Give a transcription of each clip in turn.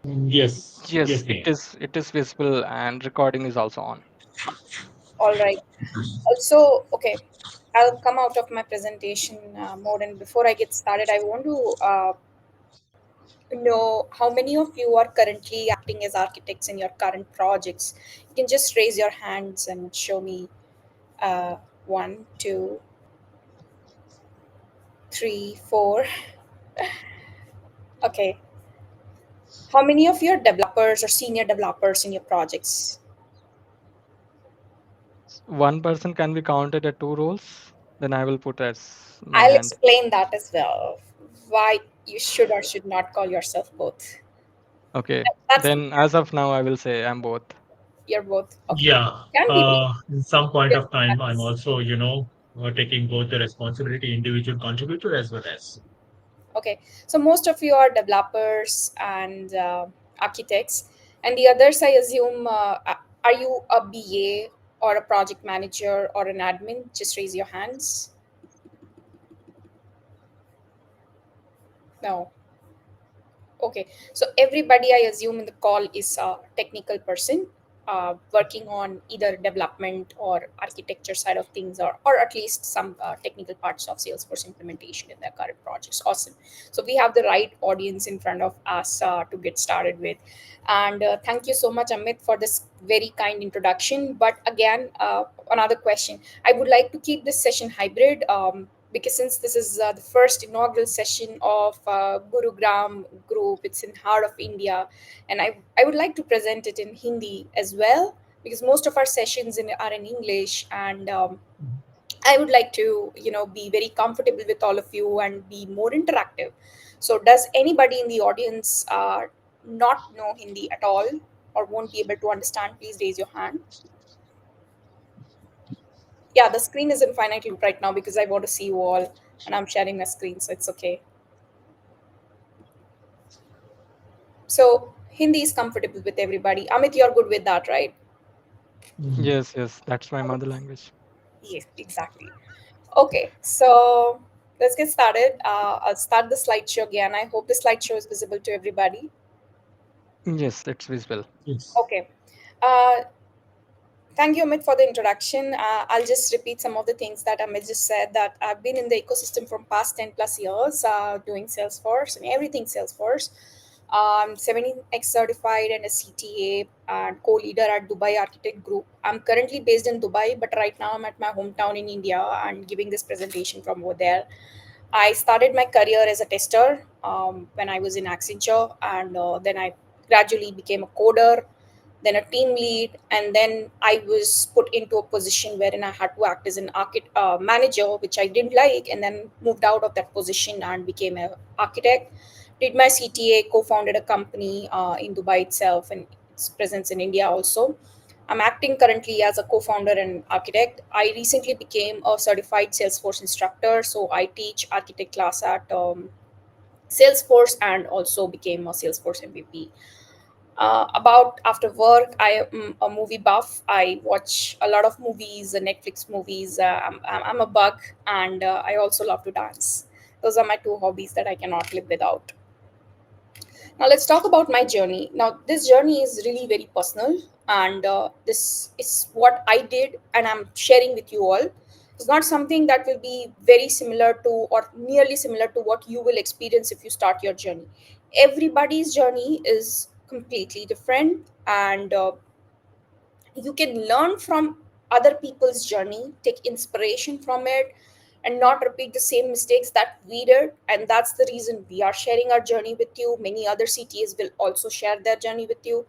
Yes, Yes, yes, Neha. it is visible and recording is also on. All right. Also, okay, I'll come out of my presentation mode, and before I get started, I want to know how many of you are currently acting as architects in your current projects. You can just raise your hands and show me uh, one, two, three, four. Okay. How many of you are developers or senior developers in your projects? One person can be counted at two roles, then I will put as my I'll hand. explain that as well. Why you should or should not call yourself both. Okay, That's the then as of now, I will say I'm both. you're both okay. Yeah. Can be both. In some point Yes, of time, I'm that's also, taking both the responsibility, individual contributor as well as. okay. So most of you are developers and architects, and the others, I assume, are you a BA or a project manager or an admin? Just raise your hands. No. Okay, so everybody I assume in the call is a technical person working on either development or architecture side of things, or at least some technical parts of Salesforce implementation in their current projects. Awesome. So we have the right audience in front of us to get started with. And thank you so much, Amit, for this very kind introduction. But again, another question. I would like to keep this session hybrid. Because since this is the first inaugural session of Gurugram group, it's in heart of India, and I would like to present it in Hindi as well because most of our sessions are in English, and I would like to be very comfortable with all of you and be more interactive. So, does anybody in the audience not know Hindi at all or won't be able to understand? Please raise your hand. Yeah, the screen is in finite loop right now because I want to see you all and I'm sharing my screen, so it's okay. So Hindi is comfortable with everybody. Amit, you're good with that, right? Mhm. Yes, yes, that's my mother language. Yes, exactly. Okay, so let's get started. I'll start the slideshow again. I hope the slideshow is visible to everybody. Yes, it's visible. Yes. Okay. Uh, Thank you, Amit, for the introduction. I'll just repeat some of the things that Amit just said. That I've been in the ecosystem from past 10 plus years, doing Salesforce and everything Salesforce. 17x certified and a CTA and co-leader at Dubai Architect Group. I'm currently based in Dubai, but right now I'm at my hometown in India and giving this presentation from over there. I started my career as a tester when I was in Accenture, and then I gradually became a coder, then a team lead, and then I was put into a position wherein I had to act as an manager, which I didn't like, and then moved out of that position and became an architect. Did my CTA, co-founded a company in Dubai itself, and its presence in India also. I'm acting currently as a co-founder and architect. I recently became a certified Salesforce instructor, so I teach architect class at Salesforce and also became a Salesforce MVP. About after work, I am a movie buff. I watch a lot of movies, Netflix movies. I'm a bug, and I also love to dance. Those are my two hobbies that I cannot live without. Now let's talk about my journey. Now this journey is really very personal, and this is what I did, and I'm sharing with you all. It's not something that will be very similar to or nearly similar to what you will experience if you start your journey. Everybody's journey is completely different, and you can learn from other people's journey, take inspiration from it, and not repeat the same mistakes that we did. And that's the reason we are sharing our journey with you. Many other CTAs will also share their journey with you,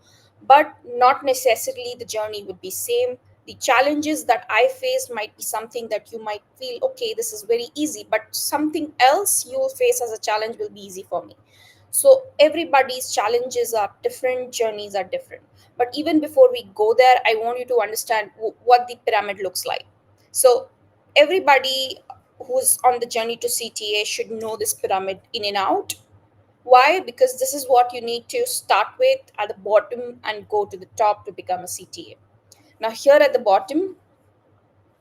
but not necessarily the journey would be same. The challenges that I faced might be something that you might feel, okay, this is very easy, but something else you will face as a challenge will be easy for me. So everybody's challenges are different, journeys are different. But even before we go there, I want you to understand what the pyramid looks like. So everybody who's on the journey to CTA should know this pyramid in and out. Why? Because this is what you need to start with at the bottom and go to the top to become a CTA. Now, here at the bottom,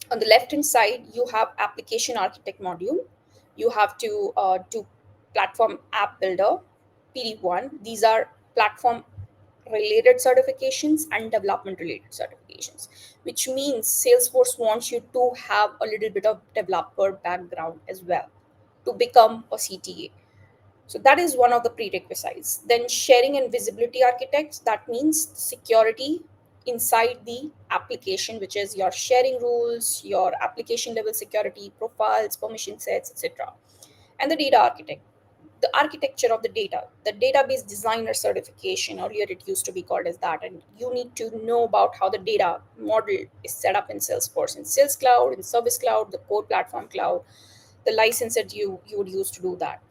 on the left hand side, you have application architect module. You have to do platform app builder, PD1. These are platform related certifications and development related certifications, which means Salesforce wants you to have a little bit of developer background as well to become a CTA. So that is one of the prerequisites. Then sharing and visibility architects, that means security inside the application, which is your sharing rules, your application level security, profiles, permission sets, etc. And the data architect, the architecture of the data, the database designer certification. Earlier it used to be called as that, and you need to know about how the data model is set up in Salesforce, in Sales Cloud, in Service Cloud, the core platform cloud, the license that you would use to do that.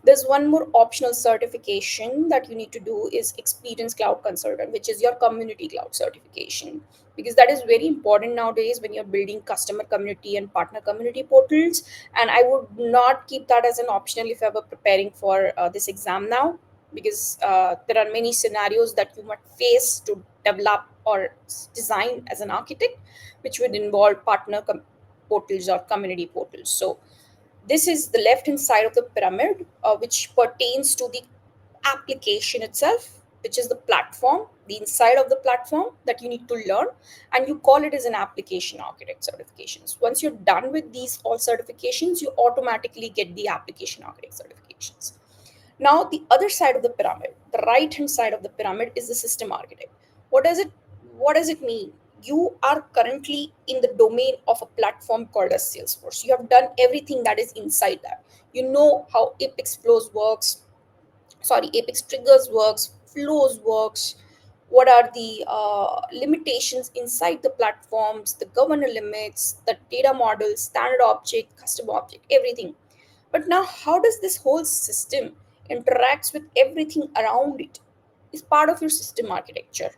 There's one more optional certification that you need to do is Experience Cloud Consultant, which is your community cloud certification, because that is very important nowadays when you're building customer community and partner community portals. And I would not keep that as an optional if ever preparing for this exam now, because there are many scenarios that you might face to develop or design as an architect, which would involve portals or community portals. So this is the left hand side of the pyramid, which pertains to the application itself, which is the platform, the inside of the platform that you need to learn, and you call it as an application architect certifications. Once you're done with these all certifications, you automatically get the application architect certifications. Now, the other side of the pyramid, the right hand side of the pyramid, is the system architect. What does it what does it mean? You are currently in the domain of a platform called as Salesforce. You have done everything that is inside that. You know how Apex flows works, sorry, Apex triggers works, flows works, what are the limitations inside the platforms, the governor limits, the data model, standard object, custom object, everything. But now, how does this whole system interacts with everything around it? Is part of your system architecture.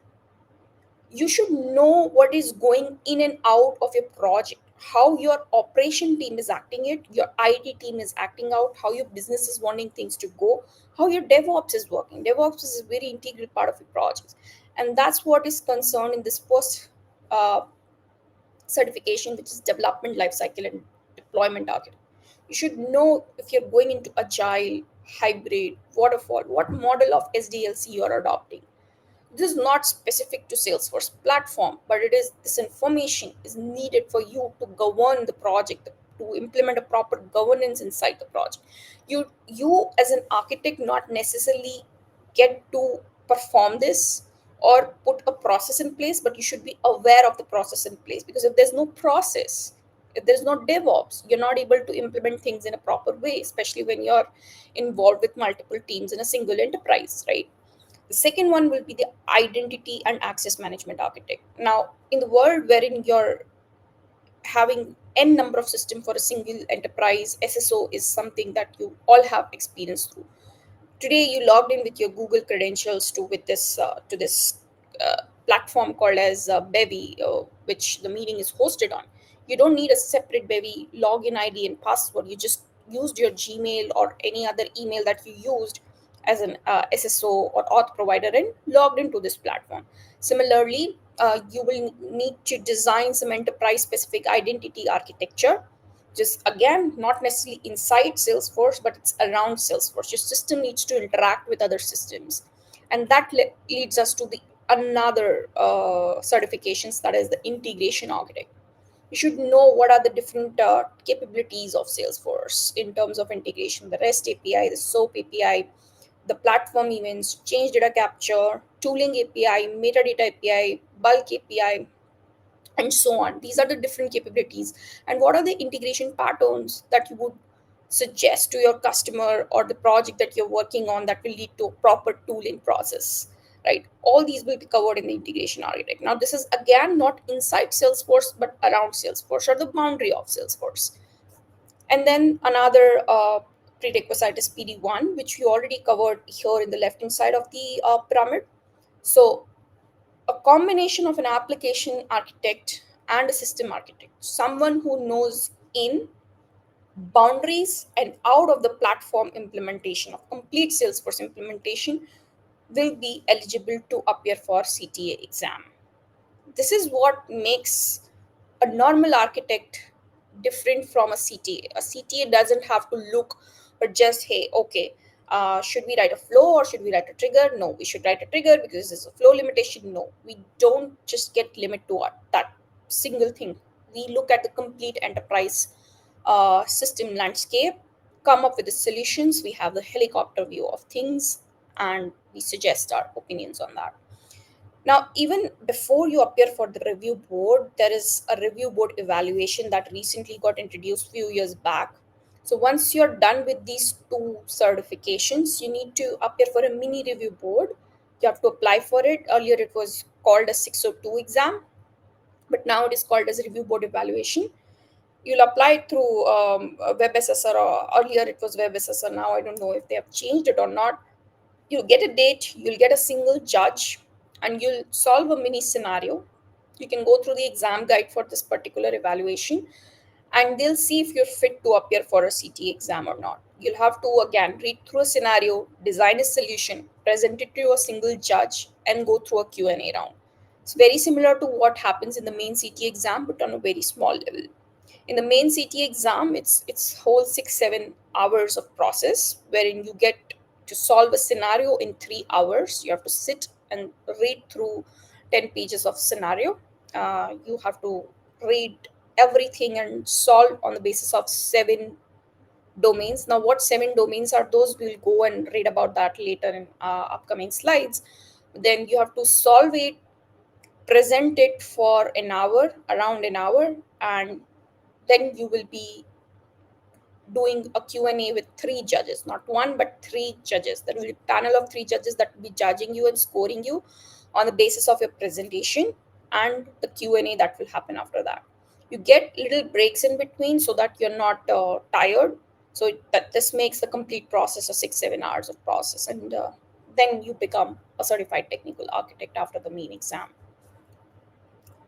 You should know what is going in and out of your project, how your operation team is acting it, your IT team is acting out, how your business is wanting things to go, how your DevOps is working. DevOps is a very integral part of your project, and that's what is concerned in this first uh, certification, which is development lifecycle and deployment architect. You should know if you're going into agile, hybrid, waterfall, what model of SDLC you're adopting. This is not specific to Salesforce platform, but it is, this information is needed for you to govern the project, to implement a proper governance inside the project. You as an architect not necessarily get to perform this or put a process in place, but you should be aware of the process in place, because if there's no process, if there's no DevOps, you're not able to implement things in a proper way, especially when you're involved with multiple teams in a single enterprise, right? The second one will be the identity and access management architect. Now, in the world wherein you're having n number of system for a single enterprise, SSO is something that you all have experience through. Today, you logged in with your Google credentials to this platform called as Bevy, which the meeting is hosted on. You don't need a separate Bevy login ID and password. You just used your Gmail or any other email that you used as an SSO or auth provider and logged into this platform. Similarly, you will need to design some enterprise specific identity architecture, just again not necessarily inside Salesforce, but it's around Salesforce. Your system needs to interact with other systems, and that leads us to the another certifications, that is the integration architect. You should know what are the different capabilities of Salesforce in terms of integration: the REST API, the SOAP API, the platform events, change data capture, tooling API, metadata API, bulk API, and so on. These are the different capabilities. And what are the integration patterns that you would suggest to your customer or the project that you're working on that will lead to a proper tooling process, right? All these will be covered in the integration architect. Now, this is again not inside Salesforce, but around Salesforce or the boundary of Salesforce. And then another prerequisite is PD1, which we already covered here in the left hand side of the pyramid. So a combination of an application architect and a system architect, someone who knows in boundaries and out of the platform implementation of complete Salesforce implementation, will be eligible to appear for CTA exam. This is what makes a normal architect different from a CTA. A CTA doesn't have to look or just, hey, okay, Should we write a flow or should we write a trigger? No, we should write a trigger because there's a flow limitation. No, we don't just get limit to that single thing. We look at the complete enterprise system landscape, come up with the solutions. We have the helicopter view of things, and we suggest our opinions on that. Now, even before you appear for the review board, there is a review board evaluation that recently got introduced few years back. So once you're done with these two certifications, you need to appear for a mini review board. You have to apply for it. Earlier, it was called a 602 exam, but now it is called as review board evaluation. You'll apply it through WebSSR, or earlier it was WebSSR. Now I don't know if they have changed it or not. You'll get a date, you'll get a single judge, and you'll solve a mini scenario. You can go through the exam guide for this particular evaluation, and they'll see if you're fit to appear for a CT exam or not. You'll have to again read through a scenario, design a solution, present it to a single judge, and go through a Q&A round. It's very similar to what happens in the main CT exam, but on a very small level. In the main CT exam, it's whole 6-7 hours of process wherein you get to solve a scenario in 3 hours. You have to sit and read through 10 pages of scenario. You have to read everything and solve on the basis of 7 domains. Now, what 7 domains are those? We'll go and read about that later in upcoming slides. Then you have to solve it, present it for an hour, around an hour, and then you will be doing a Q&A with 3 judges, not one, but 3 judges. There will be a panel of 3 judges that will be judging you and scoring you on the basis of your presentation and the Q&A that will happen after that. You get little breaks in between so that you're not tired. So that this makes the complete process of 6-7 hours of process, and then you become a certified technical architect after the main exam.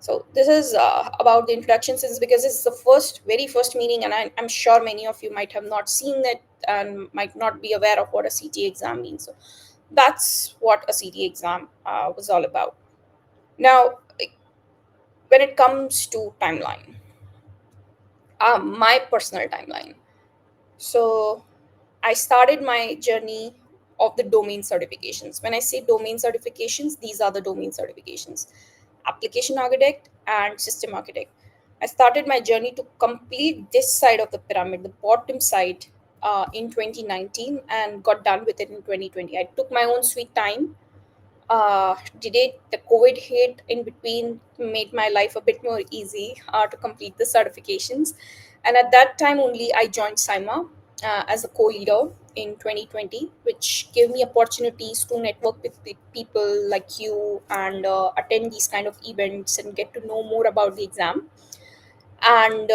So this is about the introduction, since because this is the very first meeting, and I'm sure many of you might have not seen it and might not be aware of what a CTA exam means. So that's what a CTA exam was all about. Now, when it comes to timeline, my personal timeline. So I started my journey of the domain certifications. When I say domain certifications, these are the domain certifications: application architect and system architect. I started my journey to complete this side of the pyramid, the bottom side, in 2019, and got done with it in 2020. I took my own sweet time. Did it? The COVID hit in between made my life a bit more easy to complete the certifications. And at that time only, I joined SIMA as a co-leader in 2020, which gave me opportunities to network with people like you and attend these kind of events and get to know more about the exam. And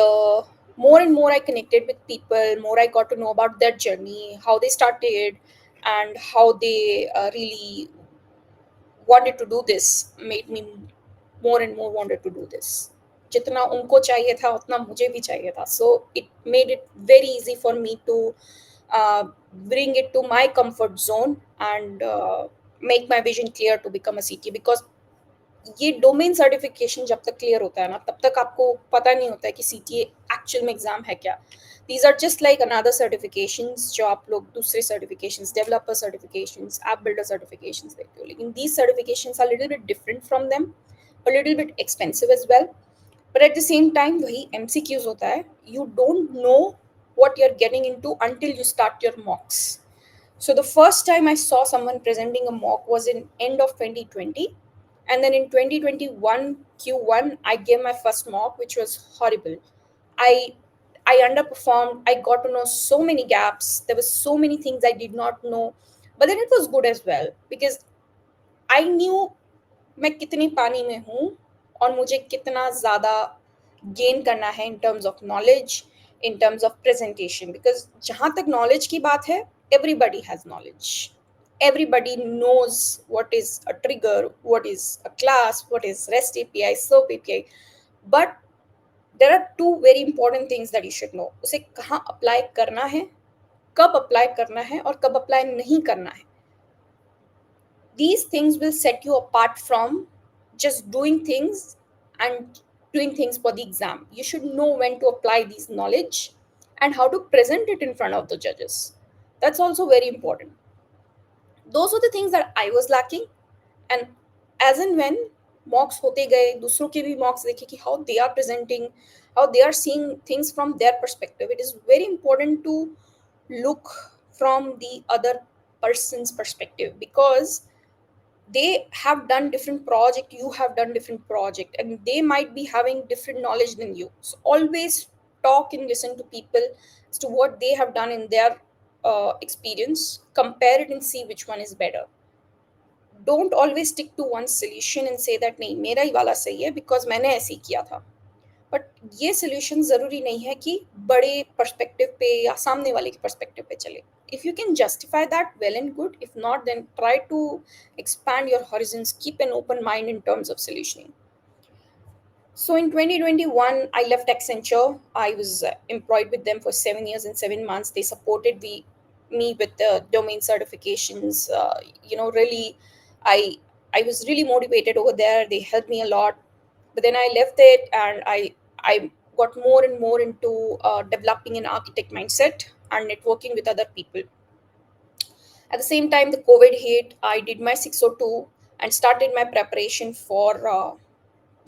more and more I connected with people, more I got to know about their journey, how they started, and how they really wanted to do this, made me more and more wanted to do this. जितना उनको चाहिए था उतना मुझे भी चाहिए था. So it made it very easy for me to bring it to my comfort zone and make my vision clear to become a CT. Because ये डोमेन सर्टिफिकेशन जब तक क्लियर होता है ना, तब तक आपको पता नहीं होता है कि CTA एक्चुअल में एग्जाम है क्या. These are just like another certifications जो आप लोग दूसरे certifications, developer certifications, app builder certifications देखते हो. लेकिन these certifications are a little bit different from them, a little bit expensive as well. But at the same time, वही MCQs होता है. You don't know what you're getting into until you start your mocks. So the first time I saw someone presenting a mock was in end of 2020. And then in 2021 Q1, I gave my first mock, which was horrible. I I underperformed. I got to know so many gaps. There were so many things I did not know. But then it was good as well because I knew मैं कितनी पानी में हूँ और मुझे कितना ज़्यादा gain करना है in terms of knowledge, in terms of presentation. Because जहाँ तक knowledge की बात है, everybody has knowledge. Everybody knows what is a trigger, what is a class, what is REST API, SOAP API. But there are two very important things that you should know. उसे कहाँ apply करना है, कब apply करना है और कब apply नहीं करना है. These things will set you apart from just doing things and doing things for the exam. You should know when to apply these knowledge and how to present it in front of the judges. That's also very important. Those were the things that I was lacking. And as and when mocks होते गए, दूसरों के भी mocks देखे कि how they are presenting, how they are seeing things from their perspective. It is very important to look from the other person's perspective, because they have done different project, you have done different project, and they might be having different knowledge than you. So always talk and listen to people as to what they have done in their experience, compare it and see which one is better. Don't always stick to one solution and say that नहीं मेरा ही वाला सही है because मैंने ऐसे ही किया था. But ये सोल्यूशन ज़रूरी नहीं है कि बड़े पर्सपेक्टिव पे या सामने वाले के पर्सपेक्टिव पे चले. If you can justify that, well and good. If not, then try to expand your horizons, keep an open mind in terms of solutioning. So in 2021, I left Accenture. I was employed with them for 7 years and 7 months. They supported me with the domain certifications. Really, I I was really motivated over there. They helped me a lot. But then I left it, and I got more and more into developing an architect mindset and networking with other people. At the same time, the COVID hit. I did my 602 and started my preparation for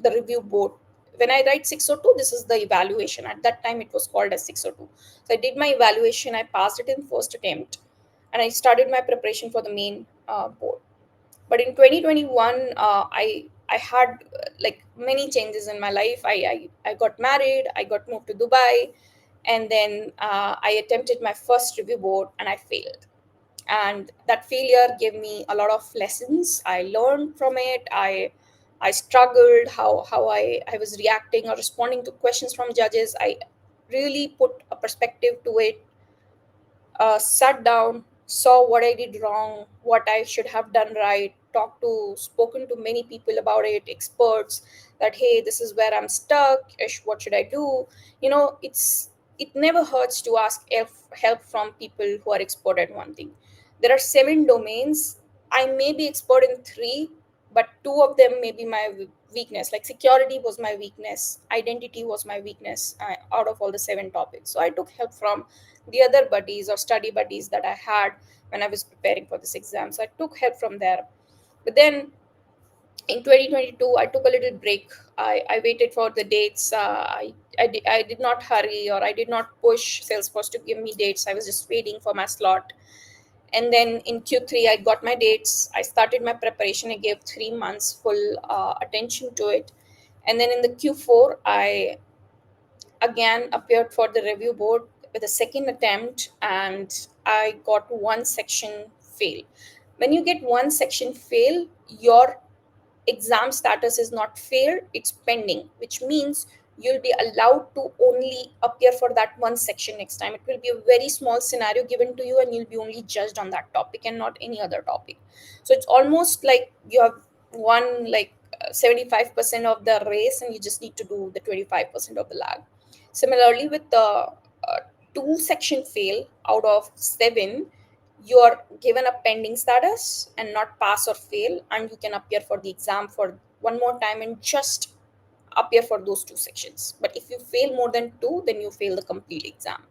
the review board. When I write 602, this is the evaluation. At that time, it was called as 602. So I did my evaluation, I passed it in first attempt, and I started my preparation for the main board. But in 2021, I had like many changes in my life. I got married, I got moved to Dubai, and then I attempted my first review board and I failed. And that failure gave me a lot of lessons. I learned from it. I struggled how I was reacting or responding to questions from judges. I really put a perspective to it, sat down, saw what I did wrong, what I should have done right, spoken to many people about it, experts, that hey, this is where I'm stuck. What should I do? It never hurts to ask help from people who are expert at one thing. There are 7 domains. I may be expert in three, but two of them may be my weakness. Like security was my weakness, identity was my weakness out of all the 7 topics. So I took help from the other buddies or study buddies that I had when I was preparing for this exam. So I took help from there. But then in 2022, I took a little break. I waited for the dates. I did not hurry, or I did not push Salesforce to give me dates. I was just waiting for my slot. And then in Q3, I got my dates. I started my preparation. I gave 3 months full attention to it. And then in the Q4, I again appeared for the review board with a second attempt, and I got one section fail. When you get one section fail, your exam status is not failed, it's pending, which means you'll be allowed to only appear for that one section next time. It will be a very small scenario given to you, and you'll be only judged on that topic and not any other topic. So it's almost like you have won like 75% of the race, and you just need to do the 25% of the lag. Similarly, with the two section fail out of 7, you are given a pending status and not pass or fail, and you can appear for the exam for one more time and just appear for those 2 sections. But if you fail more than 2, then you fail the complete exam.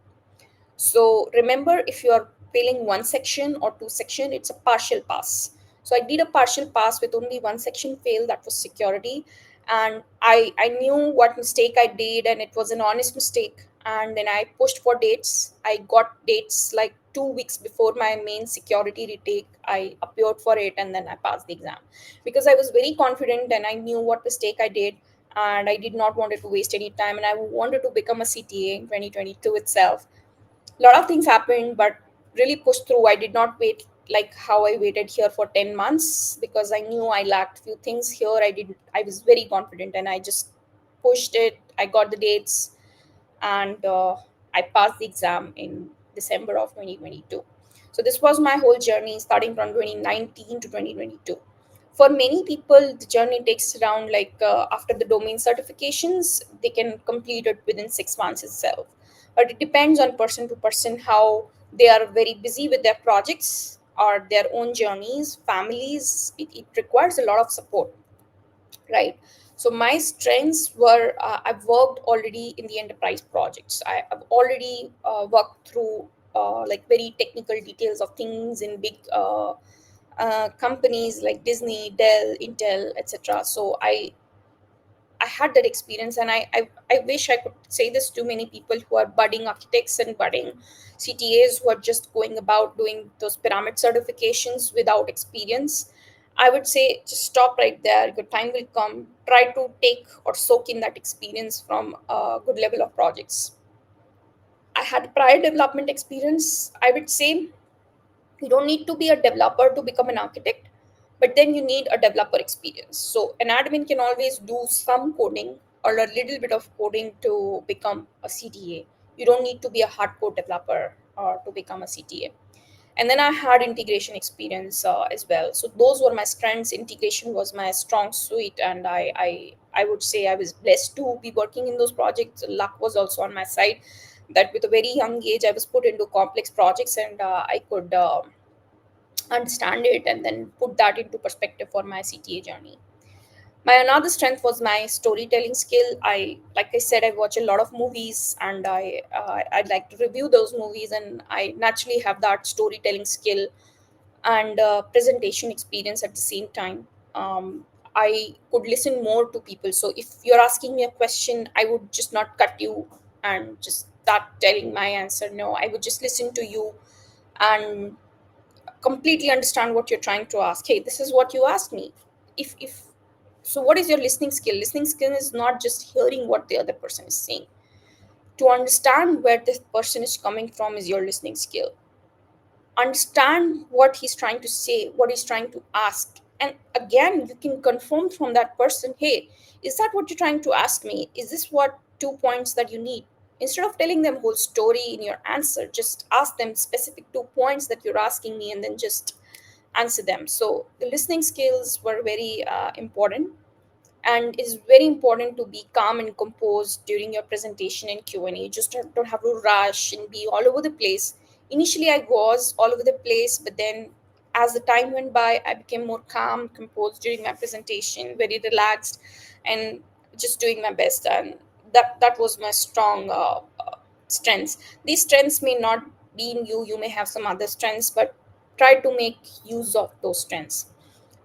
So remember, if you are failing one section or 2 section, it's a partial pass. So I did a partial pass with only one section fail, that was security. And I knew what mistake I did, and it was an honest mistake. And then I pushed for dates. I got dates like 2 weeks before my main security retake. I appeared for it, and then I passed the exam because I was very confident and I knew what mistake I did, and I did not wanted to waste any time, and I wanted to become a CTA in 2022 itself. A lot of things happened, but really pushed through. I did not wait like how I waited here for 10 months, because I knew I lacked few things here. I was very confident, and I just pushed it. I got the dates, and I passed the exam in December of 2022. So this was my whole journey starting from 2019 to 2022. For many people, the journey takes around like after the domain certifications, they can complete it within 6 months itself. But it depends on person to person how they are very busy with their projects or their own journeys, families. It requires a lot of support, right? So my strengths were, I've worked already in the enterprise projects. I've already worked through like very technical details of things in big companies like Disney, Dell, Intel, etc. So I had that experience, and I wish I could say this to many people who are budding architects and budding CTAs who are just going about doing those pyramid certifications without experience. I would say just stop right there. Your time will come. Try to take or soak in that experience from a good level of projects. I had prior development experience. I would say you don't need to be a developer to become an architect, but then you need a developer experience. So an admin can always do some coding or a little bit of coding to become a CTA. You don't need to be a hardcore developer to become a CTA. And then I had integration experience as well. So those were my strengths. Integration was my strong suite, and I would say I was blessed to be working in those projects. Luck was also on my side, that with a very young age I was put into complex projects, and I could understand it and then put that into perspective for my CTA journey. My another strength was my storytelling skill. Like I said, I watch a lot of movies, and I'd like to review those movies, and I naturally have that storytelling skill and presentation experience at the same time. I could listen more to people. So if you're asking me a question, I would just not cut you and just start telling my answer. No, I would just listen to you and completely understand what you're trying to ask. Hey, this is what you asked me. If so, what is your listening skill? Listening skill is not just hearing what the other person is saying. To understand where this person is coming from is your listening skill. Understand what he's trying to say, what he's trying to ask, and again you can confirm from that person, hey, is that what you're trying to ask me? Is this what 2 points that you need? Instead of telling them whole story in your answer, just ask them specific 2 points that you're asking me, and then just answer them. So the listening skills were very important, and it is very important to be calm and composed during your presentation and Q&A. You just don't have to rush and be all over the place. Initially I was all over the place, but then as the time went by I became more calm, composed during my presentation, very relaxed, and just doing my best. And that was my strong strengths. These strengths may not be in you, you may have some other strengths, but try to make use of those strengths.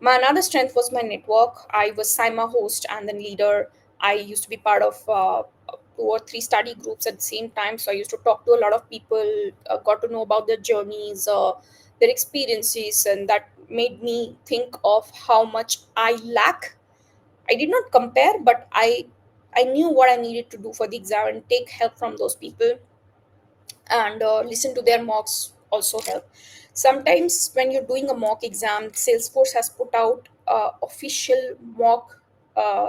My another strength was my network. I was SIMA host and then leader. I used to be part of 2 or 3 study groups at the same time. So I used to talk to a lot of people, got to know about their journeys, their experiences, and that made me think of how much I lack. I did not compare, but I knew what I needed to do for the exam and take help from those people, and listen to their mocks also help. Sometimes when you're doing a mock exam, Salesforce has put out official mock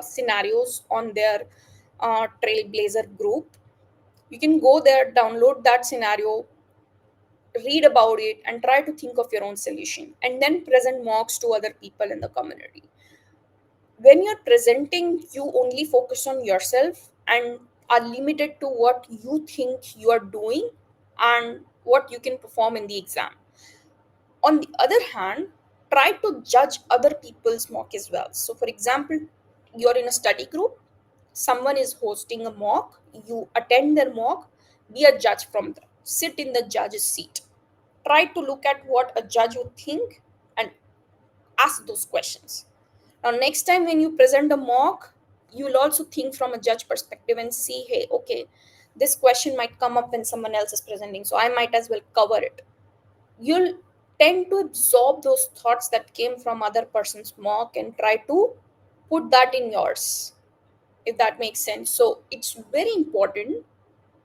scenarios on their Trailblazer group. You can go there, download that scenario, read about it, and try to think of your own solution, and then present mocks to other people in the community. When you're presenting, you only focus on yourself and are limited to what you think you are doing and what you can perform in the exam. On the other hand, try to judge other people's mock as well. So for example, you're in a study group, someone is hosting a mock, you attend their mock, be a judge from them, sit in the judge's seat, try to look at what a judge would think and ask those questions. Now, next time when you present a mock, you'll also think from a judge perspective and see, hey, okay, this question might come up when someone else is presenting, so I might as well cover it. You'll tend to absorb those thoughts that came from other person's mock and try to put that in yours, if that makes sense. So it's very important,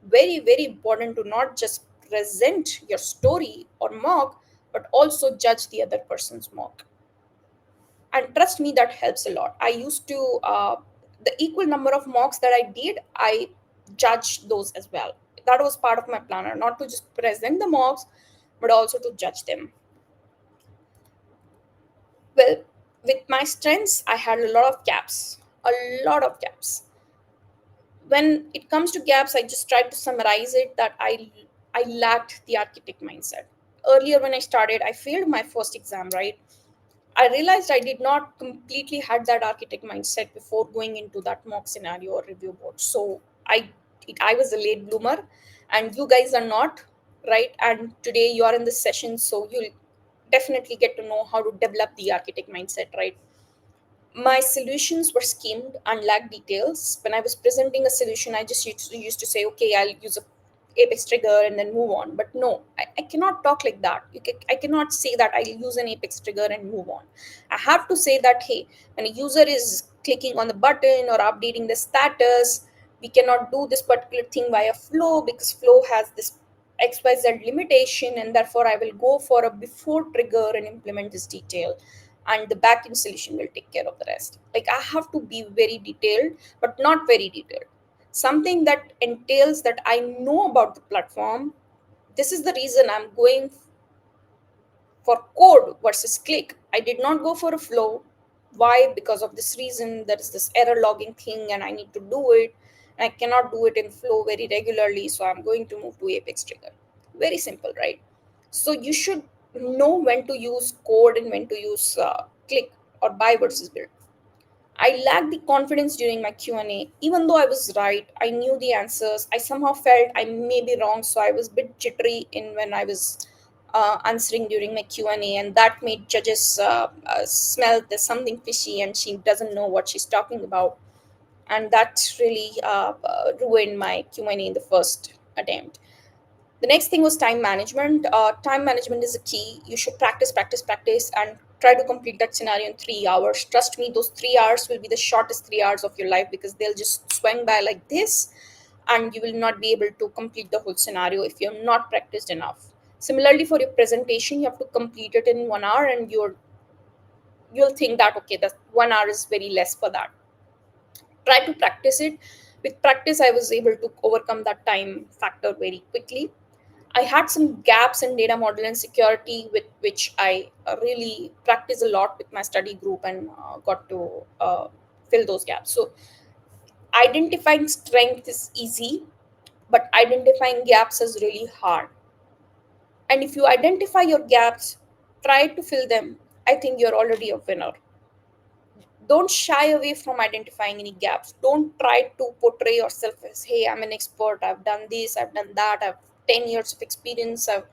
very, very important to not just present your story or mock, but also judge the other person's mock. And trust me, that helps a lot. I used to the equal number of mocks that I did, I judged those as well. That was part of my planner, not to just present the mocks, but also to judge them. Well, with my strengths I had a lot of gaps, a lot of gaps. When it comes to gaps, I just tried to summarize it that I lacked the architect mindset. Earlier when I started, I failed my first exam, right? I realized I did not completely had that architect mindset before going into that mock scenario or review board. So I was a late bloomer, and you guys are not. right? And today you are in this session, so you'll definitely get to know how to develop the architect mindset, right? My solutions were skimmed and lacked details. When I was presenting a solution, I just used to say, okay, I'll use a apex trigger and then move on. But no, I cannot talk like that. I cannot say that I'll use an apex trigger and move on. I have to say that, hey, when a user is clicking on the button or updating the status, we cannot do this particular thing via flow because flow has this XYZ limitation, and therefore I will go for a before trigger and implement this detail, and the backend solution will take care of the rest. Like, I have to be very detailed, but not very detailed. Something that entails that I know about the platform. This is the reason I'm going for code versus click. I did not go for a flow. Why? Because of this reason. There is this error logging thing, and I need to do it. And I cannot do it in flow very regularly, so I'm going to move to Apex Trigger. Very simple, right? So you should know when to use code and when to use click or buy versus build. I lacked the confidence during my Q&A. Even though I was right, I knew the answers. I somehow felt I may be wrong, so I was a bit jittery in when I was answering during my Q&A, and that made judges smell there's something fishy, and she doesn't know what she's talking about, and that really ruined my Q&A in the first attempt. The next thing was time management. Time management is a key. You should practice, practice, practice, and try to complete that scenario in 3 hours. Trust me, those 3 hours will be the shortest 3 hours of your life because they'll just swing by like this, and you will not be able to complete the whole scenario if you have not practiced enough. Similarly, for your presentation, you have to complete it in 1 hour, and you'll think that okay, that 1 hour is very less for that. Try to practice it. With practice, I was able to overcome that time factor very quickly. I had some gaps in data model and security, with which I really practiced a lot with my study group, and got to fill those gaps. So identifying strength is easy, but identifying gaps is really hard. And if you identify your gaps, try to fill them, I think you're already a winner. Don't shy away from identifying any gaps. Don't try to portray yourself as, hey, I'm an expert, I've done this, I've done that, I've 10 years of experience, I've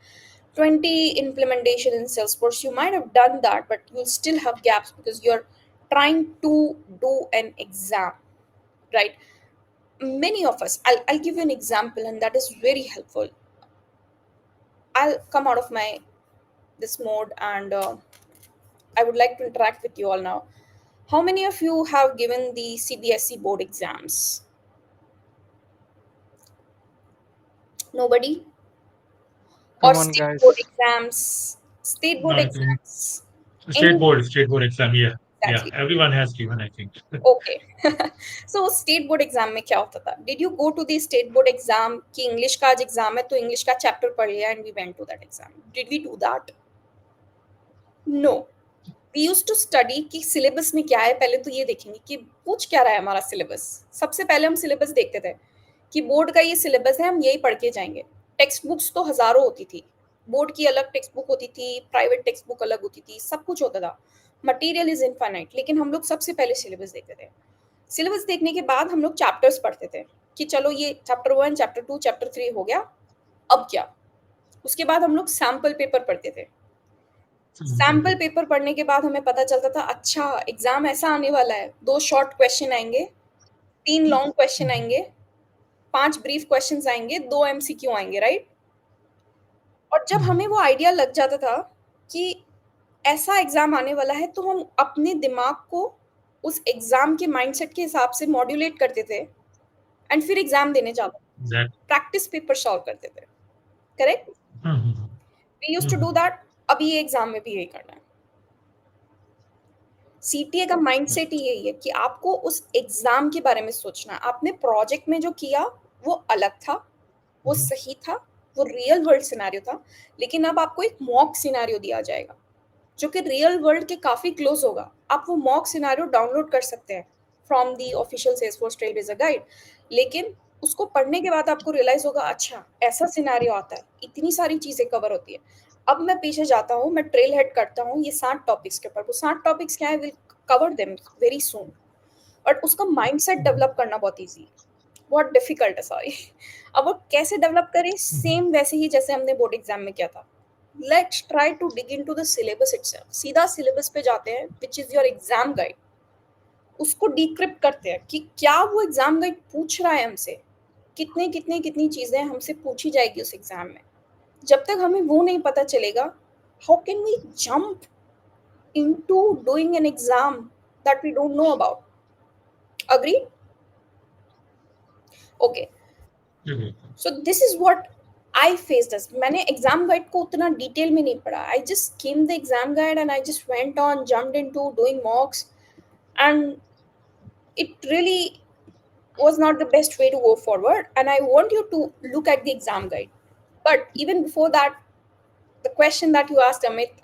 20 implementation in Salesforce. You might have done that, but you'll still have gaps because you're trying to do an exam, right? Many of us, I'll give you an example, and that is very helpful. I'll come out of my this mode, and I would like to interact with you all now. How many of you have given the CBSE board exams? Nobody? Or Come on, state board guys. exams? State board I think exams. Any state board exam. Yeah, yeah. exactly. Everyone has given, I think. Okay so state board exam में क्या होता था? Did you go to the state board exam कि English का आज exam है तो English का चैप्टर पढ़ लिया and we went to that exam? Did we do that? No. We use to study कि सिलेबस में क्या है. पहले तो ये देखेंगे कि पूछ क्या रहा है हमारा सिलेबस. सबसे पहले हम सिलेबस देखते थे कि बोर्ड का ये सिलेबस है, हम यही पढ़ के जाएंगे. टेक्स्ट बुक्स तो हजारों होती थी. बोर्ड की अलग टेक्स्ट बुक होती थी, प्राइवेट टेक्स्ट बुक अलग होती थी, सब कुछ होता था. मटेरियल इज इनफाइनाइट, लेकिन हम लोग सबसे पहले सिलेबस देखते थे. सिलेबस देखने के बाद हम लोग चैप्टर्स पढ़ते थे कि चलो ये चैप्टर 1, चैप्टर 2, चैप्टर 3 हो गया, अब क्या? उसके बाद हम लोग सैम्पल पेपर पढ़ते थे. सैम्पल पेपर पढ़ने के बाद हमें पता चलता था अच्छा एग्जाम ऐसा आने वाला है, 2 शॉर्ट क्वेश्चन आएंगे, 3 लॉन्ग क्वेश्चन आएंगे, 5 ब्रीफ क्वेश्चंस आएंगे, 2 एमसीक्यू आएंगे, राइट? और जब हमें वो आइडिया लग जाता था कि ऐसा एग्जाम आने वाला है, तो हम अपने दिमाग को उस एग्जाम के माइंडसेट के हिसाब से मॉड्यूलेट करते थे एंड फिर एग्जाम देने जाते थे. Exactly. प्रैक्टिस पेपर सॉल्व करते थे. Correct? We used to do that. अभी ये एग्जाम में भी यही करना है. सीटीए का माइंडसेट ही यही है कि आपको उस एग्जाम के बारे में सोचना है. आपने प्रोजेक्ट में जो किया वो अलग था, वो सही था, वो रियल वर्ल्ड सिनेरियो था, लेकिन अब आपको एक मॉक सिनेरियो दिया जाएगा जो कि रियल वर्ल्ड के काफी क्लोज होगा. आप वो मॉक सिनेरियो डाउनलोड कर सकते हैं from the official Salesforce trade is a guide. लेकिन उसको पढ़ने के बाद आपको रियलाइज होगा अच्छा ऐसा सिनेरियो आता है, इतनी सारी चीजें कवर होती है. अब मैं पीछे जाता हूँ, मैं ट्रेल हेड करता हूँ ये 7 टॉपिक्स के ऊपर. वो 7 टॉपिक्स क्या है, will cover them very soon. और उसका माइंडसेट डेवलप करना बहुत ईजी. बहुत डिफिकल्ट है, सॉरी। अब वो कैसे डेवलप करें, सेम वैसे ही जैसे हमने बोर्ड एग्जाम में किया था। Let's try to dig into the syllabus itself. सीधा सिलेबस पे जाते हैं, which is your exam guide. उसको डिक्रिप्ट करते हैं कि क्या वो एग्जाम गाइड पूछ रहा है हमसे, कितनी चीजें हमसे पूछी जाएगी उस एग्जाम में। जब तक हमें वो नहीं पता चलेगा, how can we jump into doing an exam that we don't know about. Agree? Okay, Mhm. So this is what I faced us. मैंने एग्जाम गाइड को उतना डिटेल में नहीं पढ़ा। I just skim the exam guide and I just went on, jumped into doing mocks, and it really was not the best way to go forward. And I want you to look at the exam guide. But even before that, the question that you asked, Amit,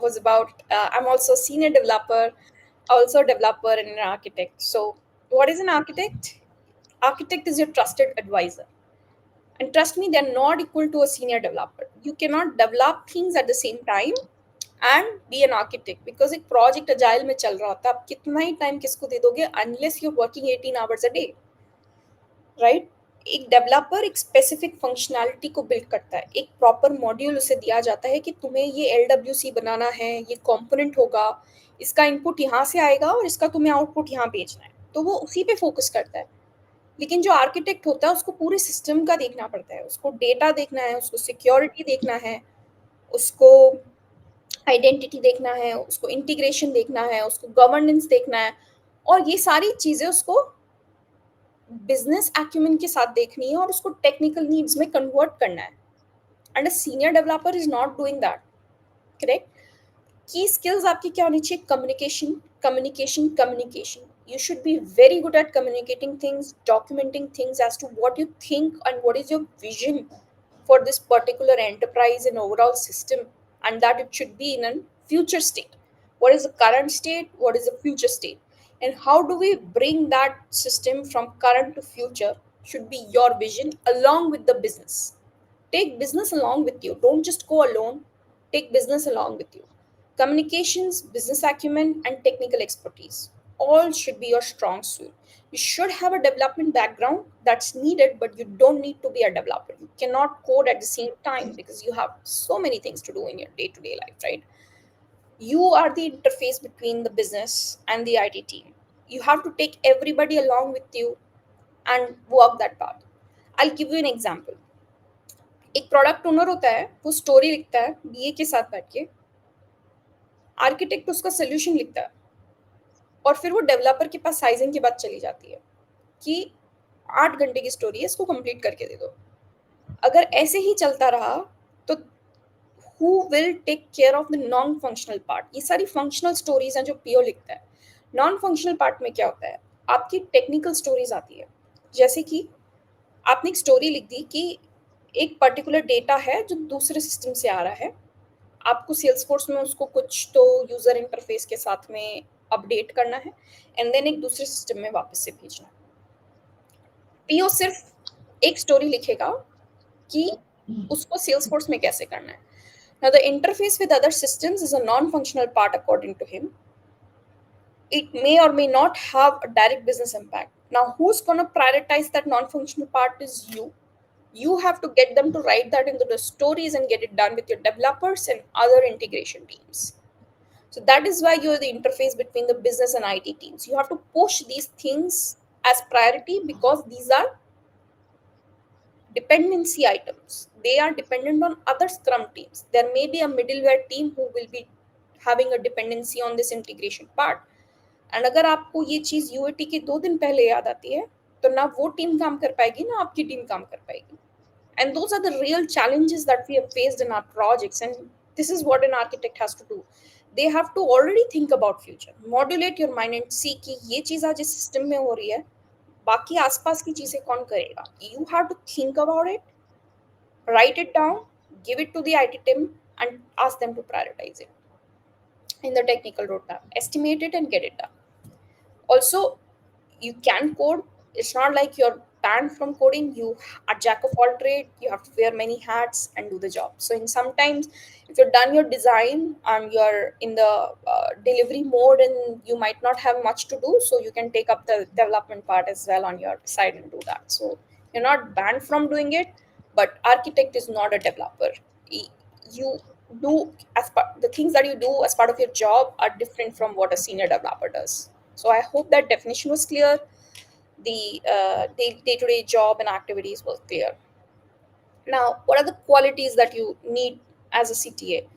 was about I'm also a senior developer, also a developer and an architect. So what is an architect? Architect is your trusted advisor. And trust me, they're not equal to a senior developer. You cannot develop things at the same time and be an architect, because एक project agile में चल रहा होता है, आप कितना ही time किसको दे दोगे unless you're working 18 hours a day, right? एक डेवलपर एक स्पेसिफिक फंक्शनैलिटी को बिल्ड करता है, एक प्रॉपर मॉड्यूल उसे दिया जाता है कि तुम्हें ये LWC बनाना है, ये कंपोनेंट होगा, इसका इनपुट यहाँ से आएगा और इसका तुम्हें आउटपुट यहाँ भेजना है, तो वो उसी पे फोकस करता है। लेकिन जो आर्किटेक्ट होता है उसको पूरे सिस्टम का देखना पड़ता है, उसको डेटा देखना है, उसको सिक्योरिटी देखना है, उसको आइडेंटिटी देखना है, उसको इंटीग्रेशन देखना है, उसको गवर्नेंस देखना है, और ये सारी चीज़ें उसको बिजनेस एक्यूमेन के साथ देखनी है और उसको टेक्निकल नीड्स में कन्वर्ट करना है। And a senior developer is not doing that, correct? की स्किल्स आपकी क्या होनी चाहिए? Communication, communication, communication. You should be very good at communicating things, documenting things as to what you think and what is your vision for this particular enterprise and overall system, and that it should be in a future state. What is the current state? What is the future state? And how do we bring that system from current to future? Should be your vision along with the business. Take business along with you. Don't just go alone. Take business along with you. Communications, business acumen, and technical expertise all should be your strong suit. You should have a development background that's needed, but you don't need to be a developer. You cannot code at the same time because you have so many things to do in your day to day life, right? You are the interface between the business and the IT team. You have to take everybody along with you and walk that path. I'll give you an example. एक product owner होता है, वो story लिखता है BA के साथ बैठ के, आर्किटेक्ट उसका सोल्यूशन लिखता है, और फिर वो डेवलपर के पास साइजिंग की बात चली जाती है कि 8 घंटे की स्टोरी है, इसको कंप्लीट करके दे दो। अगर ऐसे ही चलता रहा तो who will take care of the non functional part? ये सारी फंक्शनल स्टोरीज हैं जो पीओ लिखता है। नॉन फंक्शनल पार्ट में क्या होता है? आपकी टेक्निकल स्टोरीज आती है, जैसे कि आपने एक स्टोरी लिख दी कि एक पर्टिकुलर डेटा है जो दूसरे सिस्टम से आ रहा है, आपको सेल्सफोर्स में उसको कुछ तो यूजर इंटरफेस के साथ में अपडेट करना है, एंड देन एक दूसरे सिस्टम में वापस से भेजना है। पीओ सिर्फ एक स्टोरी लिखेगा कि उसको सेल्सफोर्स में कैसे करना है। Now the interface with other systems is a non-functional part according to him. It may or may not have a direct business impact. Now who's going to prioritize that non-functional part is you. You have to get them to write that into the stories and get it done with your developers and other integration teams. So that is why you're the interface between the business and IT teams. You have to push these things as priority because these are dependency items. They are dependent on other Scrum teams. There may be a middleware team who will be having a dependency on this integration part. And अगर आपको ये चीज़ UAT के 2 दिन पहले याद आती है, तो ना वो टीम काम कर पाएगी, ना आपकी टीम काम कर पाएगी. And those are the real challenges that we have faced in our projects. And this is what an architect has to do. They have to already think about future. Modulate your mind and see कि ये चीज़ आज इस system में हो रही है, बाकी आसपास की चीज़ें कौन करेगा? You have to think about it, write it down, give it to the IT team, and ask them to prioritize it in the technical roadmap. Estimate it and get it done. Also, you can code. It's not like you're banned from coding. You are jack of all trade. You have to wear many hats and do the job. So in sometimes, if you're done your design and you're in the delivery mode, and you might not have much to do, so you can take up the development part as well on your side and do that. So you're not banned from doing it, but architect is not a developer. You do as part, the things that you do as part of your job are different from what a senior developer does. So I hope that definition was clear. The day-to-day job and activities was clear. Now, what are the qualities that you need as a CTA?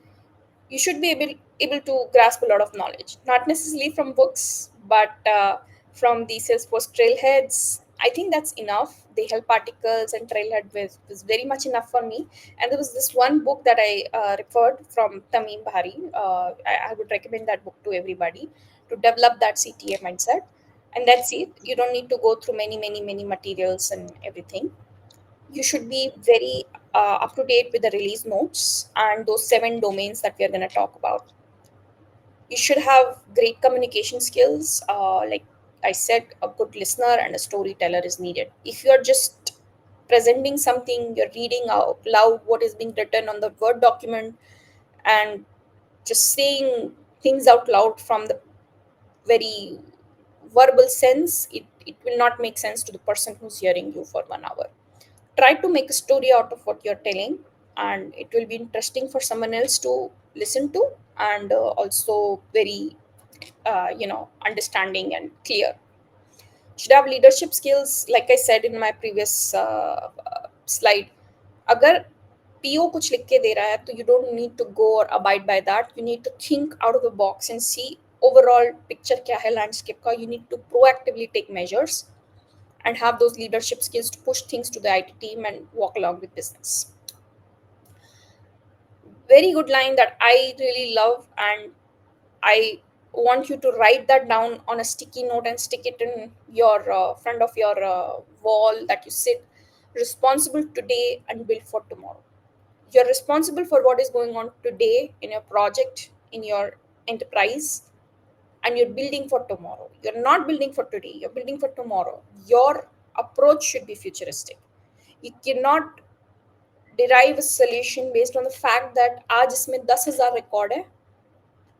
You should be able to grasp a lot of knowledge, not necessarily from books, but from the Salesforce trailheads. I think that's enough. The help articles and trailhead was very much enough for me. And there was this one book that I referred from Tamim Bahari. I would recommend that book to everybody to develop that CTA mindset. And that's it. You don't need to go through many materials and everything. You should be very up to date with the release notes and those 7 domains that we are going to talk about. You should have great communication skills. Like I said, a good listener and a storyteller is needed. If you're just presenting something, you're reading out loud what is being written on the Word document and just saying things out loud from the very verbal sense, it will not make sense to the person who's hearing you for 1 hour. Try to make a story out of what you're telling, and it will be interesting for someone else to listen to, and also very understanding and clear. Should have leadership skills, like I said in my previous slide. Agar PO कुछ लिख के दे रहा है, तो you don't need to go or abide by that. You need to think out of the box and see overall picture क्या है landscape का. You need to proactively take measures and have those leadership skills to push things to the IT team and walk along with business. Very good line that I really love, and I want you to write that down on a sticky note and stick it in your front of your wall that you sit. Responsible today and build for tomorrow. You're responsible for what is going on today in your project, in your enterprise, and you're building for tomorrow. You're not building for today, you're building for tomorrow. Your approach should be futuristic. You cannot derive a solution based on the fact that आज इसमें 10,000 record है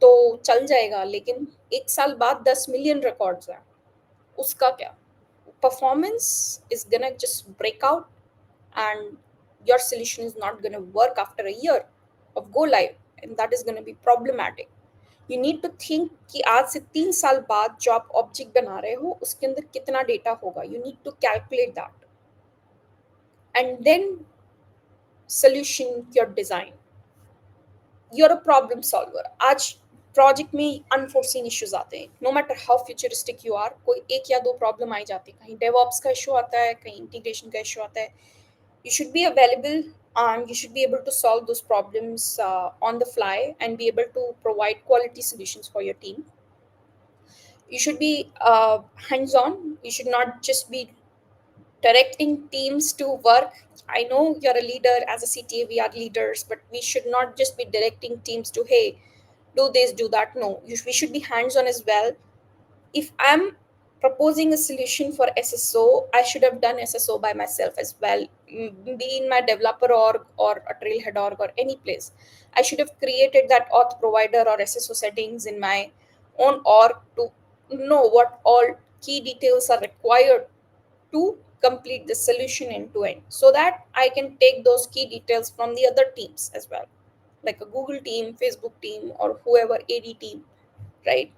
तो चल जाएगा, लेकिन 1 साल बाद 10 million records हैं, उसका क्या? Performance is gonna just break out, and your solution is not gonna work after a year of go live, and that is gonna be problematic. You need to think कि आज से 3 साल बाद जो आप ऑब्जेक्ट बना रहे हो उसके अंदर कितना डेटा होगा. You need to calculate that, and then solution your design. You're a problem solver. आज प्रोजेक्ट में अनफोर्सीन इश्यूज आते हैं. No matter how futuristic you are, कोई 1 या 2 प्रॉब्लम आई जाती है. कहीं डेवऑप्स का इशू आता है, कहीं इंटीग्रेशन का इशू आता है. You should be available, and you should be able to solve those problems on the fly and be able to provide quality solutions for your team. You should be hands-on. You should not just be directing teams to work. I know you're a leader. As a CTA, we are leaders, but we should not just be directing teams to, hey, do this, do that. No, we should be hands-on as well. If I'm proposing a solution for SSO, I should have done SSO by myself as well. Be in my developer org or a trailhead org or any place. I should have created that auth provider or SSO settings in my own org to know what all key details are required to complete the solution end to end, so that I can take those key details from the other teams as well, like a Google team, Facebook team, or whoever AD team, right?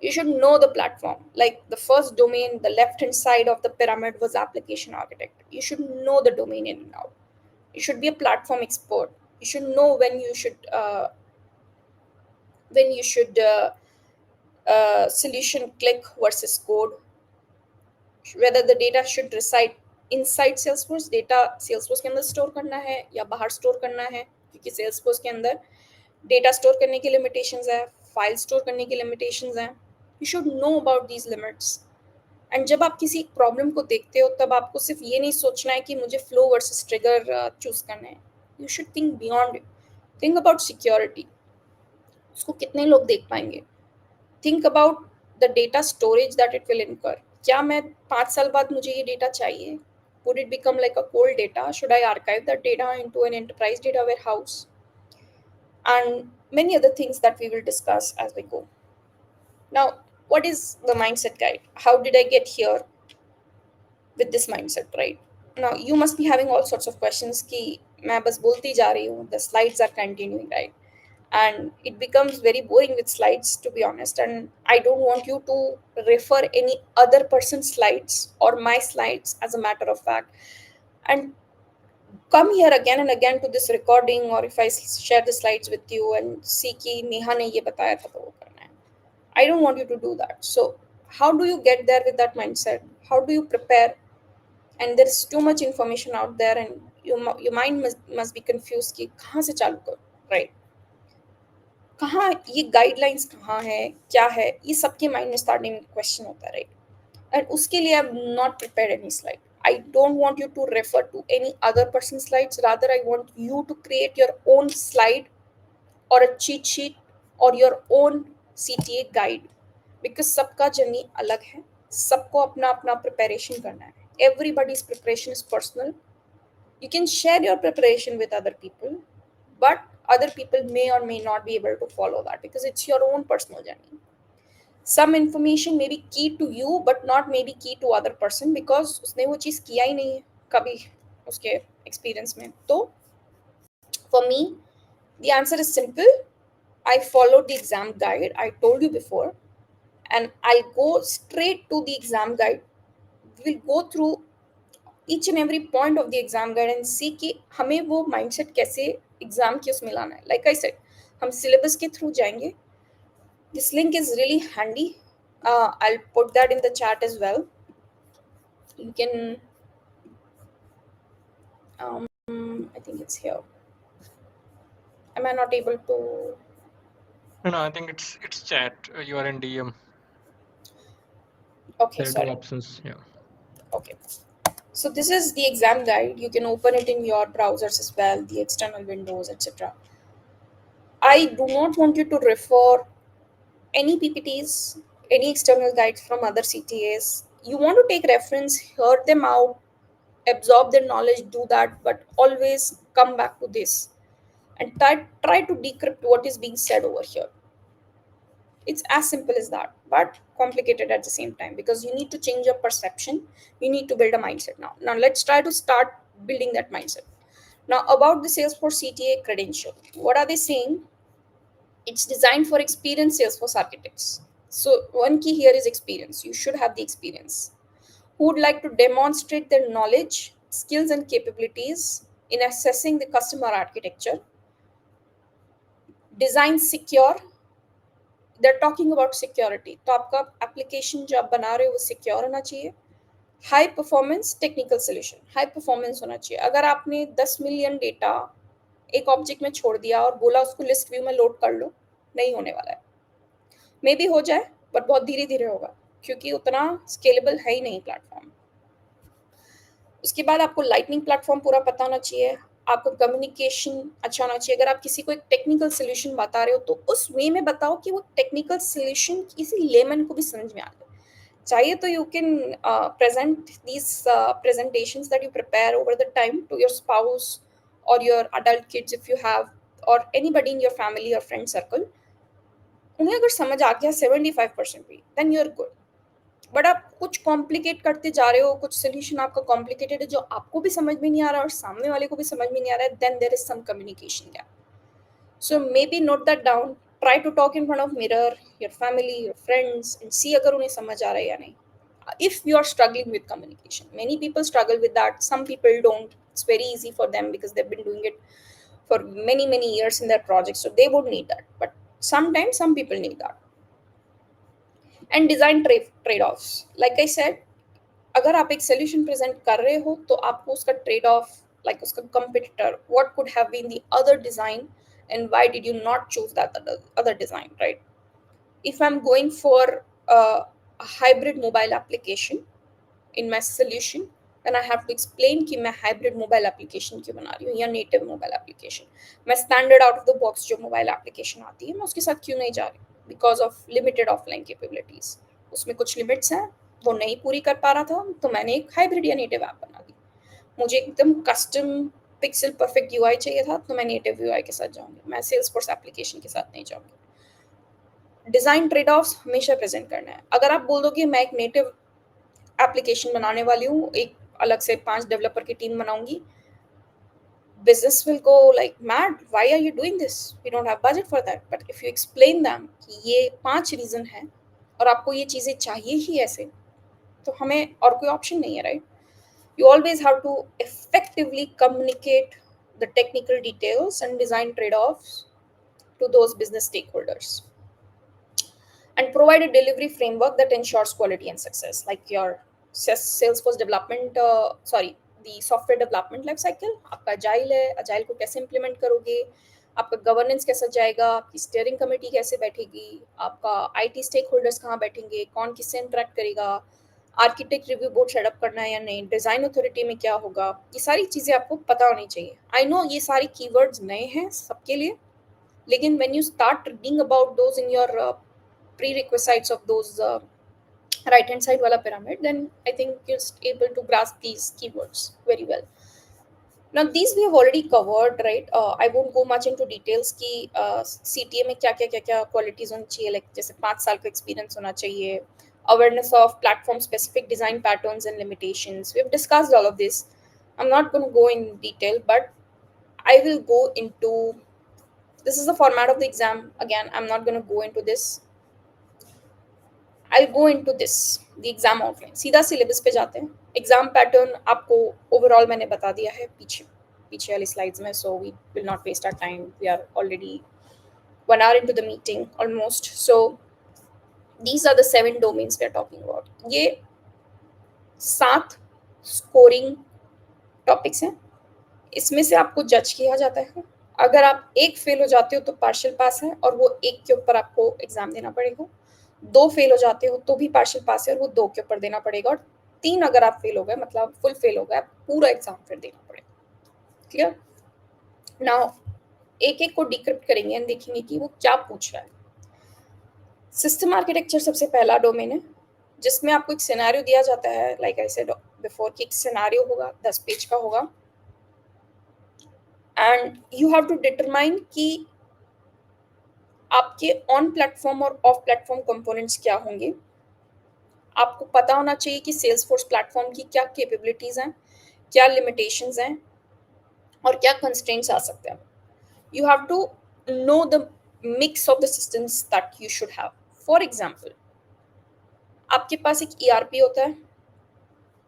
You should know the platform. Like the first domain, the left hand side of the pyramid was application architect. You should know the domain in and out. You should be a platform expert. You should know when you should solution click versus code, whether the data should reside inside Salesforce. Data Salesforce के अंदर store करना है या बाहर store करना है, क्योंकि Salesforce के अंदर डेटा स्टोर करने की लिमिटेशंस है, फाइल स्टोर करने की लिमिटेशंस हैं. You should know about these limits. And जब आप किसी प्रॉब्लम को देखते हो, तब आपको सिर्फ ये नहीं सोचना है कि मुझे फ्लो वर्सेस ट्रिगर चूज करना है. You should think beyond. Think about security, उसको कितने लोग देख पाएंगे. Think about the data storage that it will इनकर. क्या मैं 5 साल बाद मुझे ये डेटा चाहिए? Would it become like a cold data? Should I archive that data into an enterprise data warehouse? And many other things that we will discuss as we go. Now, what is the mindset guide? How did I get here with this mindset, right? Now, you must be having all sorts of questions कि मैं बस बोलती जा रही हूँ, the slides are continuing, right? And it becomes very boring with slides, to be honest, and I don't want you to refer any other person's slides or my slides, as a matter of fact, and come here again and again to this recording, or if I share the slides with you and see कि नेहा ने ये बताया था तो वो करना है. I don't want you to do that. So how do you get there with that mindset? How do you prepare? And there's too much information out there, and your mind must be confused कि कहाँ से चालू करूँ, right? कहाँ ये guidelines कहाँ है, क्या है, ये सबके माइंड में स्टार्टिंग में क्वेश्चन होता है, राइट? एंड उसके लिए I am not prepared any slide. I don't want you to refer to any other person slides, rather I want you to create your own slide और a cheat sheet और your own CTA guide, because सबका journey अलग है, सबको अपना अपना preparation करना है. Everybody's preparation is personal. You can share your preparation with other people, but other people may or may not be able to follow that because it's your own personal journey. Some information may be key to you but not maybe key to other person because उसने वो चीज़ किया ही नहीं है कभी उसके experience में. तो for me the answer is simple. I followed the exam guide I told you before, and I'll go straight to the exam guide. We'll go through each and every point of the exam guide and see कि हमें वो mindset कैसे exam के उसमें लाना है. Like I said, हम syllabus के थ्रू जाएंगे. This link is really handy. I'll put that in the chat as well. You can, I think it's here. Am I not able to? No, I think it's chat. You are in DM. Okay, There are sorry. two options. Yeah. Okay. So this is the exam guide. You can open it in your browsers as well, the external windows, etc. I do not want you to refer any PPTs, any external guides from other CTAs. You want to take reference, hear them out, absorb their knowledge, do that, but always come back to this and try to decrypt what is being said over here. It's as simple as that, but complicated at the same time because you need to change your perception. You need to build a mindset now. Now let's try to start building that mindset. Now about the Salesforce CTA credential, what are they saying? It's designed for experienced Salesforce architects. So one key here is experience. You should have the experience. Who would like to demonstrate their knowledge, skills, and capabilities in assessing the customer architecture. Design secure. They're talking about security. तो आपका application जो आप बना रहे हो वो secure होना चाहिए. High performance technical solution. High performance होना चाहिए. अगर आपने 10 million data एक ऑब्जेक्ट में छोड़ दिया और बोला उसको लिस्ट व्यू में लोड कर लो, नहीं होने वाला है. मे बी हो जाए बट बहुत धीरे धीरे होगा क्योंकि उतना स्केलेबल है ही नहीं प्लेटफॉर्म. उसके बाद आपको लाइटनिंग प्लेटफॉर्म पूरा पता होना चाहिए. आपको कम्युनिकेशन अच्छा होना चाहिए. अगर आप किसी को एक टेक्निकल सोल्यूशन बता रहे हो तो उस वे में बताओ कि वो टेक्निकल सोल्यूशन किसी लेमन को भी समझ में आ जाए. चाहिए तो you can present these presentations that you prepare over the time to your spouse और your adult kids if you have और एनीबडी इन योर फैमिली और फ्रेंड सर्कल. उन्हें अगर समझ आ गया 75% भी, then you are good. But आप कुछ कॉम्प्लिकेट करते जा रहे हो, कुछ सोल्यूशन आपका कॉम्प्लिकेटेड है जो आपको भी समझ में नहीं आ रहा और सामने वाले को भी समझ में नहीं आ रहा है, then there is some communication gap. So maybe note that down. Try to talk in front of mirror, your family, your friends, and see अगर उन्हें समझ आ रहा है या नहीं. If you are struggling with communication, many people struggle with that. Some people don't. It's very easy for them because they've been doing it for many years in their projects, so they won't need that. But sometimes some people need that. And design trade-offs. Like I said, अगर आप एक solution present कर रहे हो तो आपको उसका trade-off, like उसका competitor, what could have been the other design and why did you not choose that other design, right? If I'm going for a hybrid mobile application in my solution, then I have to explain कि मैं hybrid mobile application क्यों बना रही हूँ या native mobile application. मैं standard out of the box जो mobile application आती है मैं उसके साथ क्यों नहीं जा रही, because of limited offline capabilities. उसमें कुछ limits हैं, वो नहीं पूरी कर पा रहा था, तो मैंने एक हाइब्रिड या नेटिव ऐप बना दी। मुझे एकदम कस्टम पिक्सल परफेक्ट यूआई चाहिए था, तो मैं नेटिव यूआई के साथ जाऊंगी, मैं सेल्सफोर्स एप्लीकेशन के साथ नहीं जाऊंगी। डिजाइन ट्रेड ऑफ्स हमेशा प्रेजेंट करना है। अगर आप बोल दो कि मैं एक नेटिव एप्लीकेशन बनाने वाली हूँ, एक अलग से 5 डेवलपर की टीम बनाऊंगी, business will go like mad. Why are you doing this? We don't have budget for that. But if you explain them कि ये 5 रीजन है और आपको ये चीजें चाहिए ही ऐसे, तो हमें और कोई ऑप्शन नहीं है, right? You always have to effectively communicate the technical details and design trade-offs to those business stakeholders, and provide a delivery framework that ensures quality and success, like your Salesforce development, the software development life cycle. आपका agile है, agile को कैसे implement करोगे, आपका governance कैसा जाएगा, आपकी steering committee कैसे बैठेगी, आपका IT stakeholders कहाँ बैठेंगे, कौन किससे interact करेगा, आर्किटेक्ट रिव्यू बोर्ड सेटअप करना है या नहीं, डिजाइन अथॉरिटी में क्या होगा, ये सारी चीजें आपको पता होनी चाहिए। आई नो ये सारी कीवर्ड्स नए हैं सबके लिए, लेकिन when you start reading about those in your prerequisites of those right hand side wala pyramid, then I think you're able to grasp these keywords very well. Now these we have already covered, right? I won't go much into details ki CTA में क्या qualities होनी चाहिए, like जैसे 5 साल का experience होना चाहिए, awareness of platform specific design patterns and limitations. We have discussed all of this. I'm not going to go in detail, but I will go into, this is the format of the exam. Again, I'm not going to go into this. I'll go into this, the exam outline. सीधा syllabus पे जाते हैं. Exam pattern आपको overall मैंने बता दिया है पीछे वाली slides में, so we will not waste our time. We are already 1 hour into the meeting almost. So these are the 7 domains we are talking about. ये 7 scoring topics हैं. इसमें से आपको जज किया जाता है. अगर आप एक फेल हो जाते हो तो पार्शियल पास है, और वो एक के ऊपर आपको एग्जाम देना पड़ेगा. 2 फेल हो जाते हो तो भी पार्शियल पास है, और वो 2 के ऊपर देना पड़ेगा. और 3 अगर आप फेल हो गए, मतलब फुल फेल हो गए, पूरा एग्जाम फिर देना पड़ेगा. क्लियर? नाउ एक एक को डिक्रिप्ट करेंगे एंड देखेंगे कि वो क्या पूछ रहा है. सिस्टम आर्किटेक्चर सबसे पहला डोमेन है, जिसमें आपको एक सिनेरियो दिया जाता है, लाइक आई सेड बिफोर, कि एक सिनेरियो होगा 10 पेज का होगा, and you have to determine कि आपके ऑन प्लेटफॉर्म और ऑफ प्लेटफॉर्म कंपोनेंट्स क्या होंगे. आपको पता होना चाहिए कि सेल्सफोर्स प्लेटफॉर्म की क्या कैपेबिलिटीज हैं, क्या लिमिटेशंस हैं, और क्या कंस्ट्रेंट्स आ सकते हैं. You have to know the mix of the systems that you should have. For example, आपके पास एक ईआरपी होता है,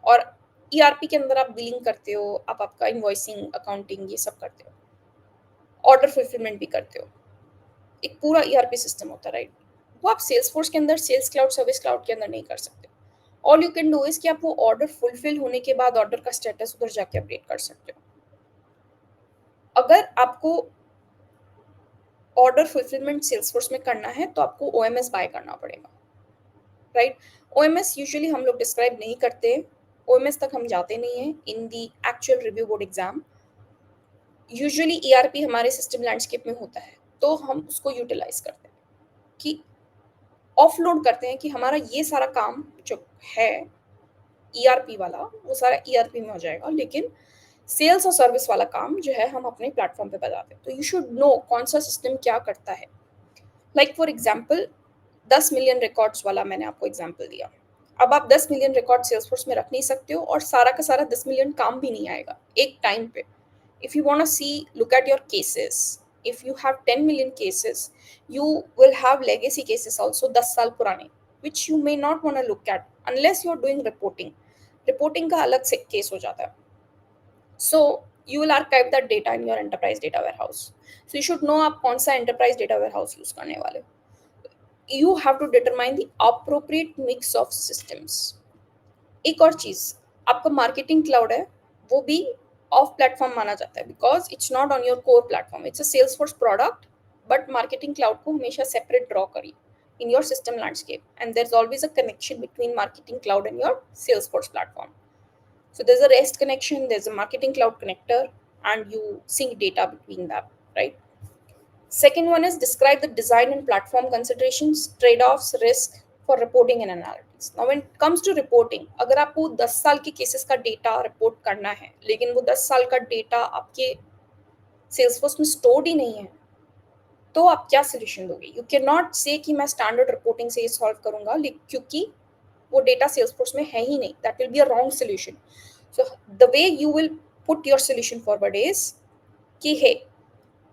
और ईआरपी के अंदर आप बिलिंग करते हो, आप आपका इनवॉइसिंग, अकाउंटिंग, ये सब करते हो, ऑर्डर फुलफिलमेंट भी करते हो. एक पूरा ईआरपी सिस्टम होता है, राइट? वो आप सेल्सफोर्स के अंदर, सेल्स क्लाउड, सर्विस क्लाउड के अंदर नहीं कर सकते. All you can do is कि आप वो ऑर्डर फुलफिल होने के बाद ऑर्डर का स्टेटस उधर जाके अपडेट कर सकते हो. अगर आपको ऑर्डर फुलफिलमेंट सेल्सफोर्स में करना है तो आपको ओएमएस बाय करना पड़ेगा, राइट? ओएमएस यूजुअली हम लोग डिस्क्राइब नहीं करते, ओएमएस तक हम जाते नहीं हैं in the actual review board exam. Usually ERP हमारे सिस्टम लैंडस्केप में होता है, तो हम उसको यूटिलाइज करते हैं, कि ऑफलोड करते हैं कि हमारा ये सारा काम जो है ईआरपी वाला, वो सारा ईआरपी में हो जाएगा, लेकिन सेल्स और सर्विस वाला काम जो है हम अपने प्लेटफॉर्म पे बताते हैं. तो यू शुड नो कौन सा सिस्टम क्या करता है. Like for example, 10 million records वाला मैंने आपको एग्जांपल दिया. अब आप 10 मिलियन रिकॉर्ड सेल्सफोर्स में रख नहीं सकते हो, और सारा का सारा 10 मिलियन काम भी नहीं आएगा एक टाइम पे. If you want to see, look at your cases. If you have 10 million cases, you will have legacy cases also 10 साल पुराने, which you may not want to look at unless you're doing reporting. Reporting का अलग से case हो जाता है. So you will archive that data in your enterprise data warehouse. So you should know आप कौन सा enterprise data warehouse use करने वाले. You have to determine the appropriate mix of systems. एक और चीज, आपका मार्केटिंग क्लाउड है, वो भी ऑफ प्लेटफॉर्म माना जाता है, because it's not on your core platform. It's a Salesforce product, but marketing cloud को हमेशा सेपरेट ड्रॉ करिए in your system landscape, and there's always a connection between marketing cloud and your Salesforce platform. So there's a REST connection, there's a marketing cloud connector, and you sync data between them, right? Second one is describe the design and platform considerations, trade-offs, risk for reporting and analytics. Now when it comes to reporting, अगर आपको 10 साल के cases का data report करना है लेकिन वो 10 साल का डेटा आपके सेल्सफोर्स में स्टोर्ड ही नहीं है, तो आप क्या सोल्यूशन दोगे? यू कैन नॉट से कि मैं स्टैंडर्ड रिपोर्टिंग से ये सॉल्व करूंगा, क्योंकि वो डेटा सेल्सफोर्स में है ही नहीं. That will be a wrong solution. So the way you will put your solution forward is कि hey,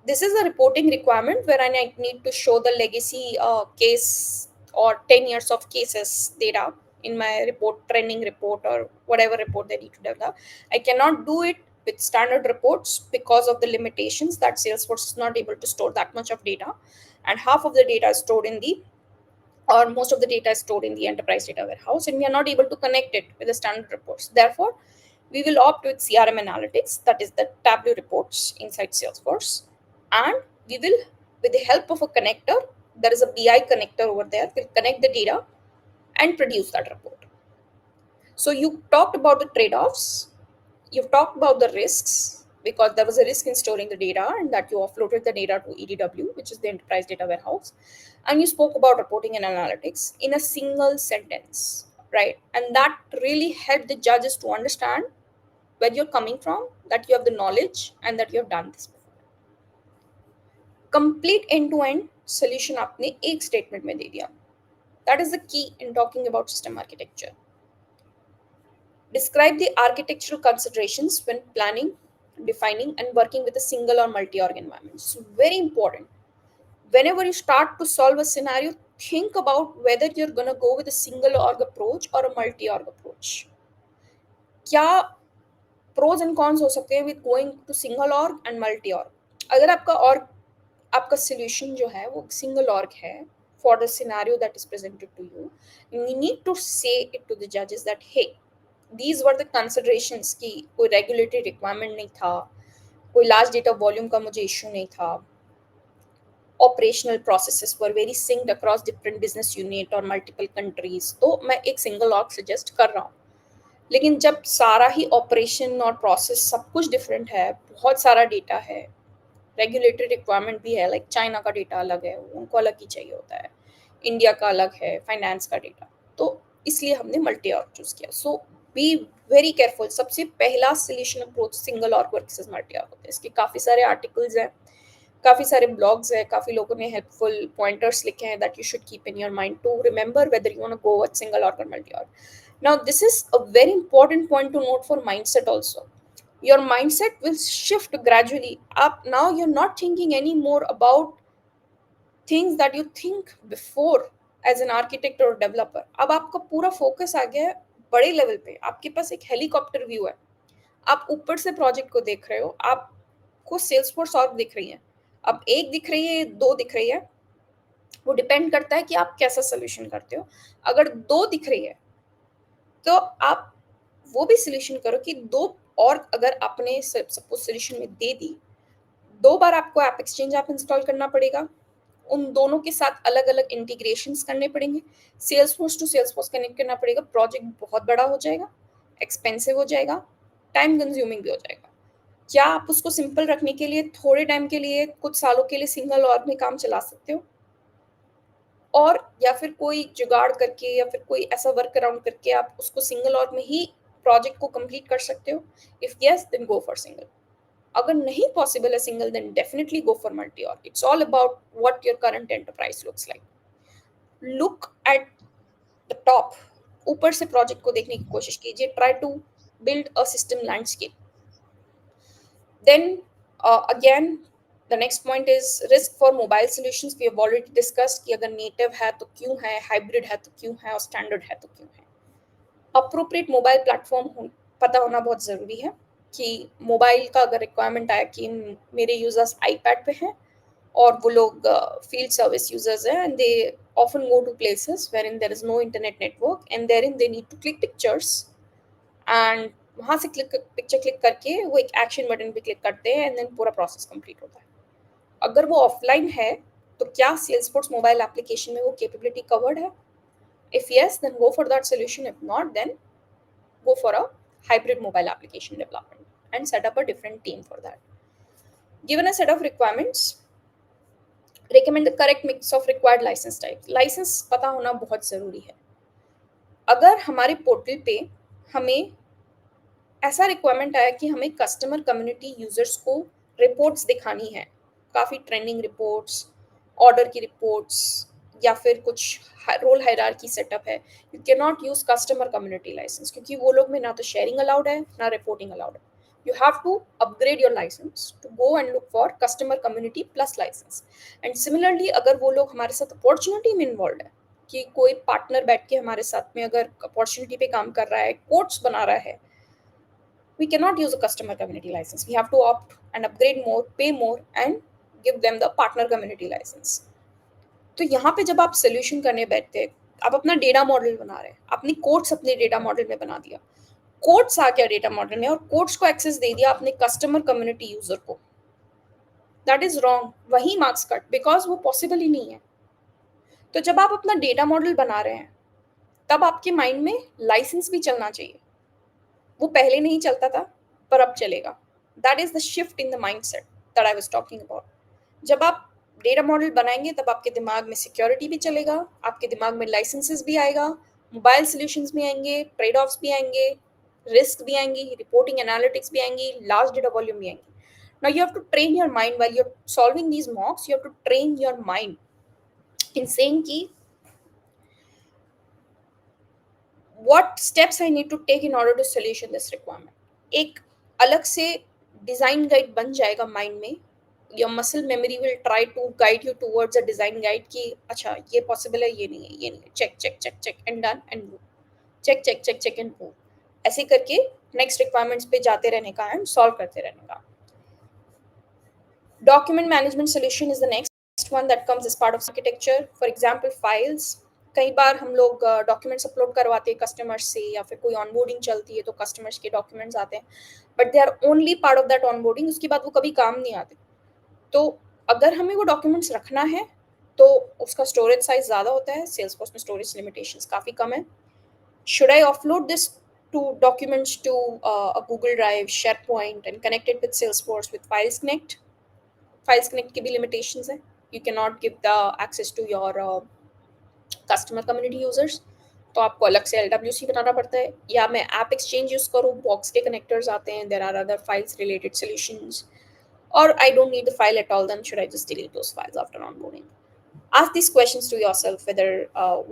this is a reporting requirement where I need to show the legacy case or 10 years of cases data in my report, training report or whatever report they need to develop. I cannot do it with standard reports because of the limitations that Salesforce is not able to store that much of data, and half of the data is stored in the, or most of the data is stored in the enterprise data warehouse, and we are not able to connect it with the standard reports. Therefore, we will opt with CRM analytics, that is the Tableau reports inside Salesforce, and we will, with the help of a connector, there is a BI connector over there, will connect the data and produce that report. So you talked about the trade-offs, you've talked about the risks, because there was a risk in storing the data and that you offloaded the data to EDW, which is the enterprise data warehouse, and you spoke about reporting and analytics in a single sentence, right? And that really helped the judges to understand where you're coming from, that you have the knowledge and that you have done this before. Complete end-to-end solution आपने एक statement में दे दिया. That is the key in talking about system architecture. Describe the architectural considerations when planning, defining, and working with a single or multi-org environment. It's very important. Whenever you start to solve a scenario, think about whether you're going to go with a single org approach or a multi-org approach. क्या pros and cons हो सकते हैं with going to single org and multi-org? अगर आपका solution जो है वो single org है for the scenario that is presented to you, you need to say it to the judges that hey, these were the considerations कि कोई regulatory requirement नहीं था, कोई large data volume का मुझे issue नहीं था, operational processes were very synced across different business unit or multiple countries, तो मैं एक single org suggest कर रहा हूँ. लेकिन जब सारा ही ऑपरेशन और प्रोसेस सब कुछ डिफरेंट है, बहुत सारा डेटा है, रेगुलेटरी रिक्वायरमेंट भी है, लाइक चाइना का डेटा अलग है, उनको अलग ही चाहिए होता है, इंडिया का अलग है, फाइनेंस का डेटा, तो इसलिए हमने मल्टी ऑर्ग चूज किया. सो बी वेरी केयरफुल. सबसे पहला solution approach single org versus multi org होता है. इसके काफ़ी सारे आर्टिकल्स हैं, काफ़ी सारे ब्लॉग्स हैं, काफ़ी लोगों ने हेल्पफुल पॉइंटर्स लिखे हैं that you should keep in your mind to remember whether you want to go with single org और multi org. Now, this is a very important point to note for mindset also. Your mindset will shift gradually. Now you're not thinking anymore about things that you think before as an architect or developer. अब आपका पूरा focus आ गया है बड़े level पे. आपके पास एक हेलीकॉप्टर व्यू है, आप ऊपर से प्रोजेक्ट को देख रहे हो, आपको सेल्सफोर्स ऑर्ग दिख रही है. अब एक दिख रही है, दो दिख रही है, वो डिपेंड करता है कि आप कैसा सोल्यूशन करते हो. अगर दो दिख रही है तो आप वो भी सोल्यूशन करो कि दो और अगर आपने सपोज सोल्यूशन में दे दी, 2 बार आपको ऐप एक्सचेंज ऐप इंस्टॉल करना पड़ेगा, उन दोनों के साथ अलग अलग इंटीग्रेशंस करने पड़ेंगे, सेल्सफोर्स टू सेल्सफोर्स कनेक्ट करना पड़ेगा, प्रोजेक्ट बहुत बड़ा हो जाएगा, एक्सपेंसिव हो जाएगा, टाइम कंज्यूमिंग भी हो जाएगा. क्या आप उसको सिंपल रखने के लिए थोड़े टाइम के लिए, कुछ सालों के लिए सिंगल ऑर्ग में काम चला सकते हो, और या फिर कोई जुगाड़ करके या फिर कोई ऐसा वर्क अराउंड करके आप उसको सिंगल ऑर्ग में ही प्रोजेक्ट को कंप्लीट कर सकते हो? If yes, then go for single. अगर नहीं पॉसिबल है single, then definitely go for multi org. It's all about what your current enterprise looks like. Look at the top. ऊपर से प्रोजेक्ट को देखने की कोशिश कीजिए. Try to build a system landscape. Then again The next point is risk for mobile solutions. We have already discussed कि अगर native है तो क्यों है, hybrid है तो क्यों है, और standard है तो क्यों है. Appropriate mobile platform पता होना बहुत ज़रूरी है कि मोबाइल का अगर रिक्वायरमेंट आया कि मेरे यूजर्स आईपैड पे हैं और वो लोग फील्ड सर्विस यूजर्स हैं, and they often go to places wherein there is no internet network and therein they need to click pictures, and वहाँ से पिक्चर क्लिक करके वो एक एक्शन बटन पे क्लिक करते हैं एंड देन पूरा प्रोसेस कंप्लीट होता है. अगर वो ऑफलाइन है तो क्या सेल्सफोर्स मोबाइल एप्लीकेशन में वो कैपेबिलिटी कवर्ड है? If yes, then go for that solution. If not, then go for a hybrid mobile application development and set up a different team for that. Given a set of requirements, recommend the correct mix of required license types. License पता होना बहुत ज़रूरी है. अगर हमारे portal पे हमें ऐसा रिक्वायरमेंट आया कि हमें कस्टमर कम्युनिटी यूजर्स को रिपोर्ट्स दिखानी है, काफ़ी ट्रेंडिंग रिपोर्ट्स, ऑर्डर की रिपोर्ट्स, या फिर कुछ रोल हायरार्की सेटअप है, you can not use customer community license, क्योंकि वो लोग में ना तो शेयरिंग अलाउड है ना रिपोर्टिंग अलाउड है. You have to upgrade your license to go and look for customer community plus license. And similarly अगर वो लोग हमारे साथ अपॉर्चुनिटी में इन्वॉल्व है कि कोई पार्टनर बैठ के हमारे साथ में अगर अपॉर्चुनिटी पे काम कर रहा है, कोड्स बना रहा है, we cannot use a customer community license. We have to opt and upgrade more, pay more, and give them the partner community license. तो यहाँ पे जब आप सोल्यूशन करने बैठते हैं, आप अपना डेटा मॉडल बना रहे हैं, अपनी कोड्स अपने डेटा मॉडल में बना दिया, कोड्स आ गया डेटा मॉडल में और कोड्स को एक्सेस दे दिया अपने कस्टमर कम्युनिटी यूजर को, दैट इज रॉन्ग. वही मार्क्स कट, बिकॉज वो पॉसिबल ही नहीं है. तो जब आप अपना डेटा मॉडल बना रहे हैं तब आपके माइंड में लाइसेंस भी चलना चाहिए. वो पहले नहीं चलता था पर अब चलेगा. That is the shift in the mindset that I was talking about. जब आप डेटा मॉडल बनाएंगे तब आपके दिमाग में सिक्योरिटी भी चलेगा, आपके दिमाग में लाइसेंसेस भी आएगा, मोबाइल सॉल्यूशंस भी आएंगे, ट्रेड ऑफ्स भी आएंगे, रिस्क भी आएंगी, रिपोर्टिंग एनालिटिक्स भी आएंगी, लार्ज डेटा वॉल्यूम भी आएंगी. Now you have to train your mind while you're solving these mocks. You have to train your mind in saying ki what steps I need to take in order to solution this requirement. एक अलग से design guide बन जाएगा mind में. Your muscle memory will try to guide you towards a design guide कि अच्छा ये possible है, ये नहीं है, ये नहीं है, check check check check and done and move, check check check check and move. ऐसे करके नेक्स्ट रिक्वायरमेंट्स पे जाते रहने का एंड सॉल्व करते रहने का. Document management solution is the next one that comes as part of architecture. For example, files. कई बार हम लोग डॉक्यूमेंट्स अपलोड करवाते हैं कस्टमर्स से, या फिर कोई ऑनबोर्डिंग चलती है तो कस्टमर्स के डॉक्यूमेंट्स आते हैं, but they are only part of that onboarding. उसके बाद वो कभी काम नहीं आते. तो अगर हमें वो डॉक्यूमेंट्स रखना है तो उसका स्टोरेज साइज ज़्यादा होता है. सेल्सफोर्स में स्टोरेज लिमिटेशंस काफ़ी कम है. Should I offload this to documents to a Google Drive, SharePoint, and connect it with Salesforce with Files Connect? Files Connect की भी limitations है. You cannot give the access to your customer community users. तो आपको अलग से LWC बनाना पड़ता है. या मैं ऐप एक्सचेंज यूज़ करूँ, बॉक्स के कनेक्टर्स आते हैं, there are other files related solutions. Or I don't need the file at all, then should I just delete those files after onboarding? Ask these questions to yourself whether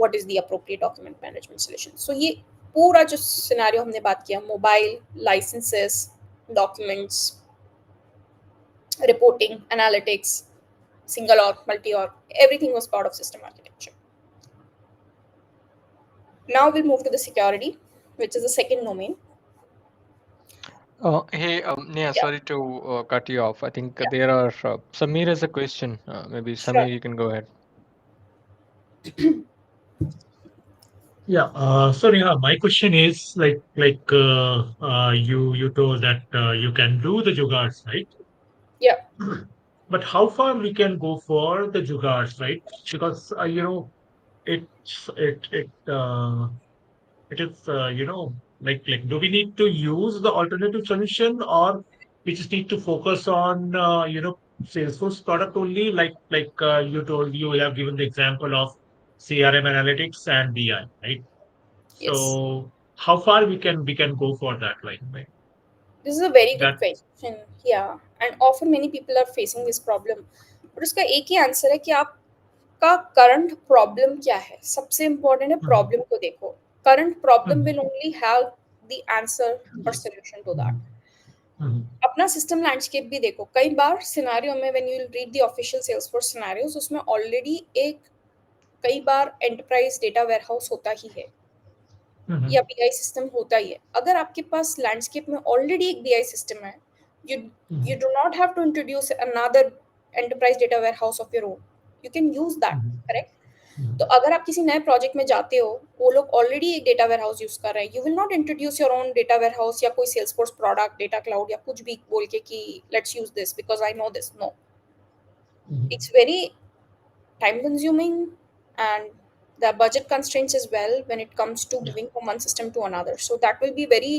what is the appropriate document management solution. So ये पूरा जो scenario हमने बात किया, mobile, licenses, documents, reporting, analytics, single org, multi-org, everything was part of system architecture. Now we'll move to the security, which is the second domain. Hey, Neha, Yeah, sorry to cut you off. I think yeah, there are Samir has a question. Maybe sure. Samir, you can go ahead. Yeah. So Neha, my question is you told that you can do the jugards, right? Yeah, But how far we can go for the jugards, right? Because it's it is do we need to use the alternative solution, or we just need to focus on Salesforce product only, you told, you have given the example of CRM analytics and BI, right? yes. So how far we can go for that, like This is a very good that. question. Yeah, and often many people are facing this problem. और उसका एक ही answer है कि आपका current problem क्या है. सबसे important है Mhm, प्रॉब्लम को देखो. Current problem mhm, will only have the answer और solution to that. mhm, mhm, अपना सिस्टम लैंडस्केप भी देखो. कई बार सिनेरियो में when you will read the official Salesforce scenarios, उसमें ऑलरेडी एक कई बार एंटरप्राइज डेटा वेयरहाउस होता ही है या mhm, बीआई सिस्टम होता ही है. अगर आपके पास लैंडस्केप में ऑलरेडी एक बीआई सिस्टम है, you you mhm, do not have to introduce another enterprise data warehouse of your own. You can use that. mhm, correct. तो mhm, अगर आप किसी नए प्रोजेक्ट में जाते हो, वो लोग ऑलरेडी एक डेटा वेयरहाउस यूज कर रहे हैं, you will not introduce your own data warehouse या कोई सेल्सफोर्स प्रोडक्ट, डेटा क्लाउड या कुछ भी बोल के कि let's use this because I know this. No, mhm. It's very time consuming, and the budget constraints as well when it comes to Yeah. moving from one system to another. So that will be very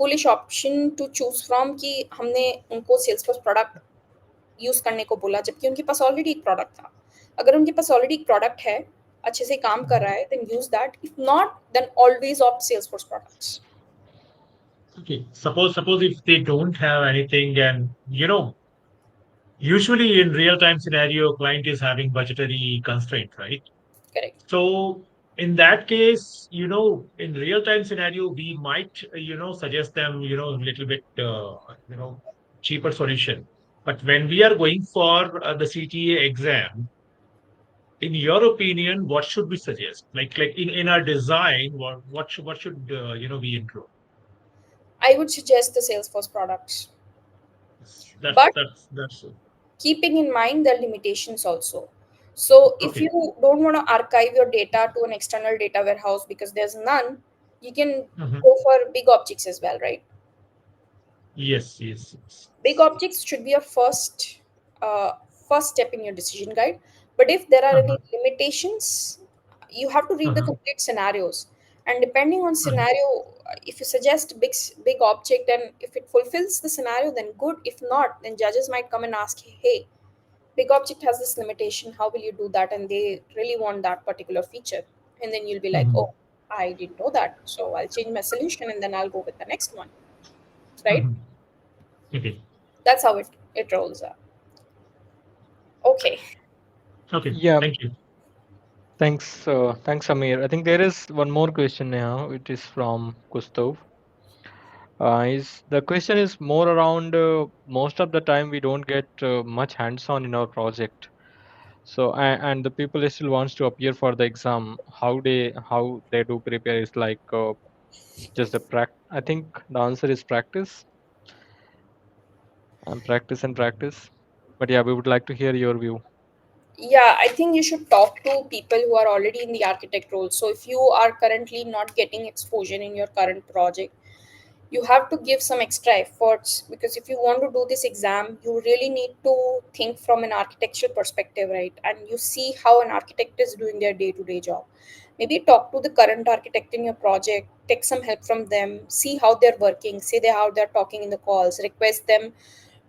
foolish option to choose from कि हमने उनको Salesforce product use करने को बोला जबकि उनके पास already एक product था. अगर उनके पास ऑलरेडी एक प्रोडक्ट है, अच्छे से काम कर रहा है, then use that. If not, then always opt Salesforce products. Okay. Suppose if they don't have anything, and usually in real time scenario, client is having budgetary constraint, right? Correct. So in that case, in real time scenario, we might, suggest them, a little bit, cheaper solution. But when we are going for the CTA exam, in your opinion, what should we suggest? Like in our design, what should we include? I would suggest the Salesforce products, That's but that's that's keeping in mind the limitations also. So if okay. you don't want to archive your data to an external data warehouse because there's none, you can Mhm. go for big objects as well, right? Yes, yes, yes. Big objects should be your uh, first step in your decision guide. But if there are any Uh-huh, limitations, you have to read the uh-huh, complete scenarios. And depending on uh-huh, scenario, if you suggest big object and if it fulfills the scenario, then good. If not, then judges might come and ask, hey, big object has this limitation. How will you do that? And they really want that particular feature. And then you'll be like, mhm, oh, I didn't know that. So I'll change my solution and then I'll go with the next one. Right? mhm. Okay, That's how it rolls out. Okay. okay. Yeah, Thank you. thanks, Amir. I think there is one more question now, which is from Gustav. Is the question is more around most of the time we don't get much hands-on in our project. So and the people still wants to appear for the exam. How they do prepare is like just the I think the answer is practice and practice and practice. But yeah, we would like to hear your view. Yeah, I think you should talk to people who are already in the architect role. So if you are currently not getting exposure in your current project, you have to give some extra efforts, because if you want to do this exam, you really need to think from an architectural perspective, right? And you see how an architect is doing their day-to-day job. Maybe talk to the current architect in your project, take some help from them, see how they're working, see how they're talking in the calls, request them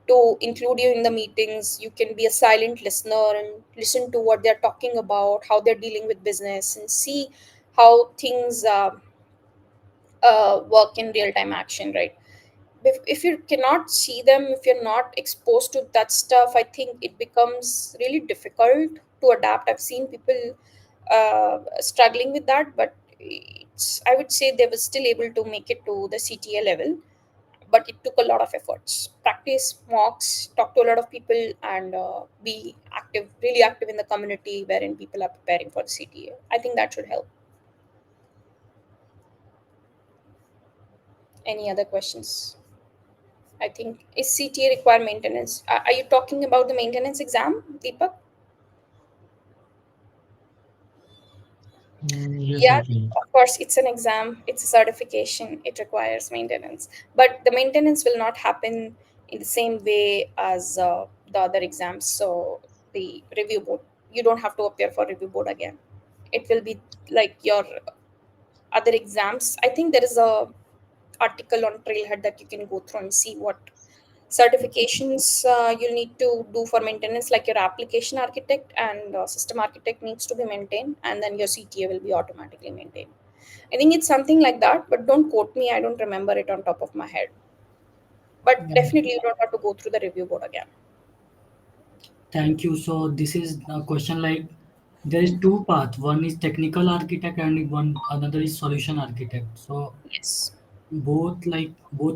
to include you in the meetings. You can be a silent listener and listen to what they're talking about, how they're dealing with business, and see how things work in real time action, right? If you cannot see them, if you're not exposed to that stuff, I think it becomes really difficult to adapt. I've seen people struggling with that, but I would say they were still able to make it to the CTA level. But it took a lot of efforts, practice mocks, talk to a lot of people, and be active, really active in the community wherein people are preparing for the CTA. I think that should help. Any other questions? I think, is CTA require maintenance? Are you talking about the maintenance exam, Deepak? Yes, Yeah, yes, yes. of course, it's an exam, it's a certification, it requires maintenance. But the maintenance will not happen in the same way as the other exams. So, the review board, you don't have to appear for review board again. It will be like your other exams. I think there is a article on Trailhead that you can go through and see what certifications you'll need to do for maintenance, like your application architect and system architect needs to be maintained, and then your CTA will be automatically maintained. I think it's something like that, but don't quote me, I don't remember it on top of my head. But Yeah, definitely you don't have to go through the review board again. thank you. So this is a question like there is two paths. One is technical architect and one another is solution architect. So Yes, both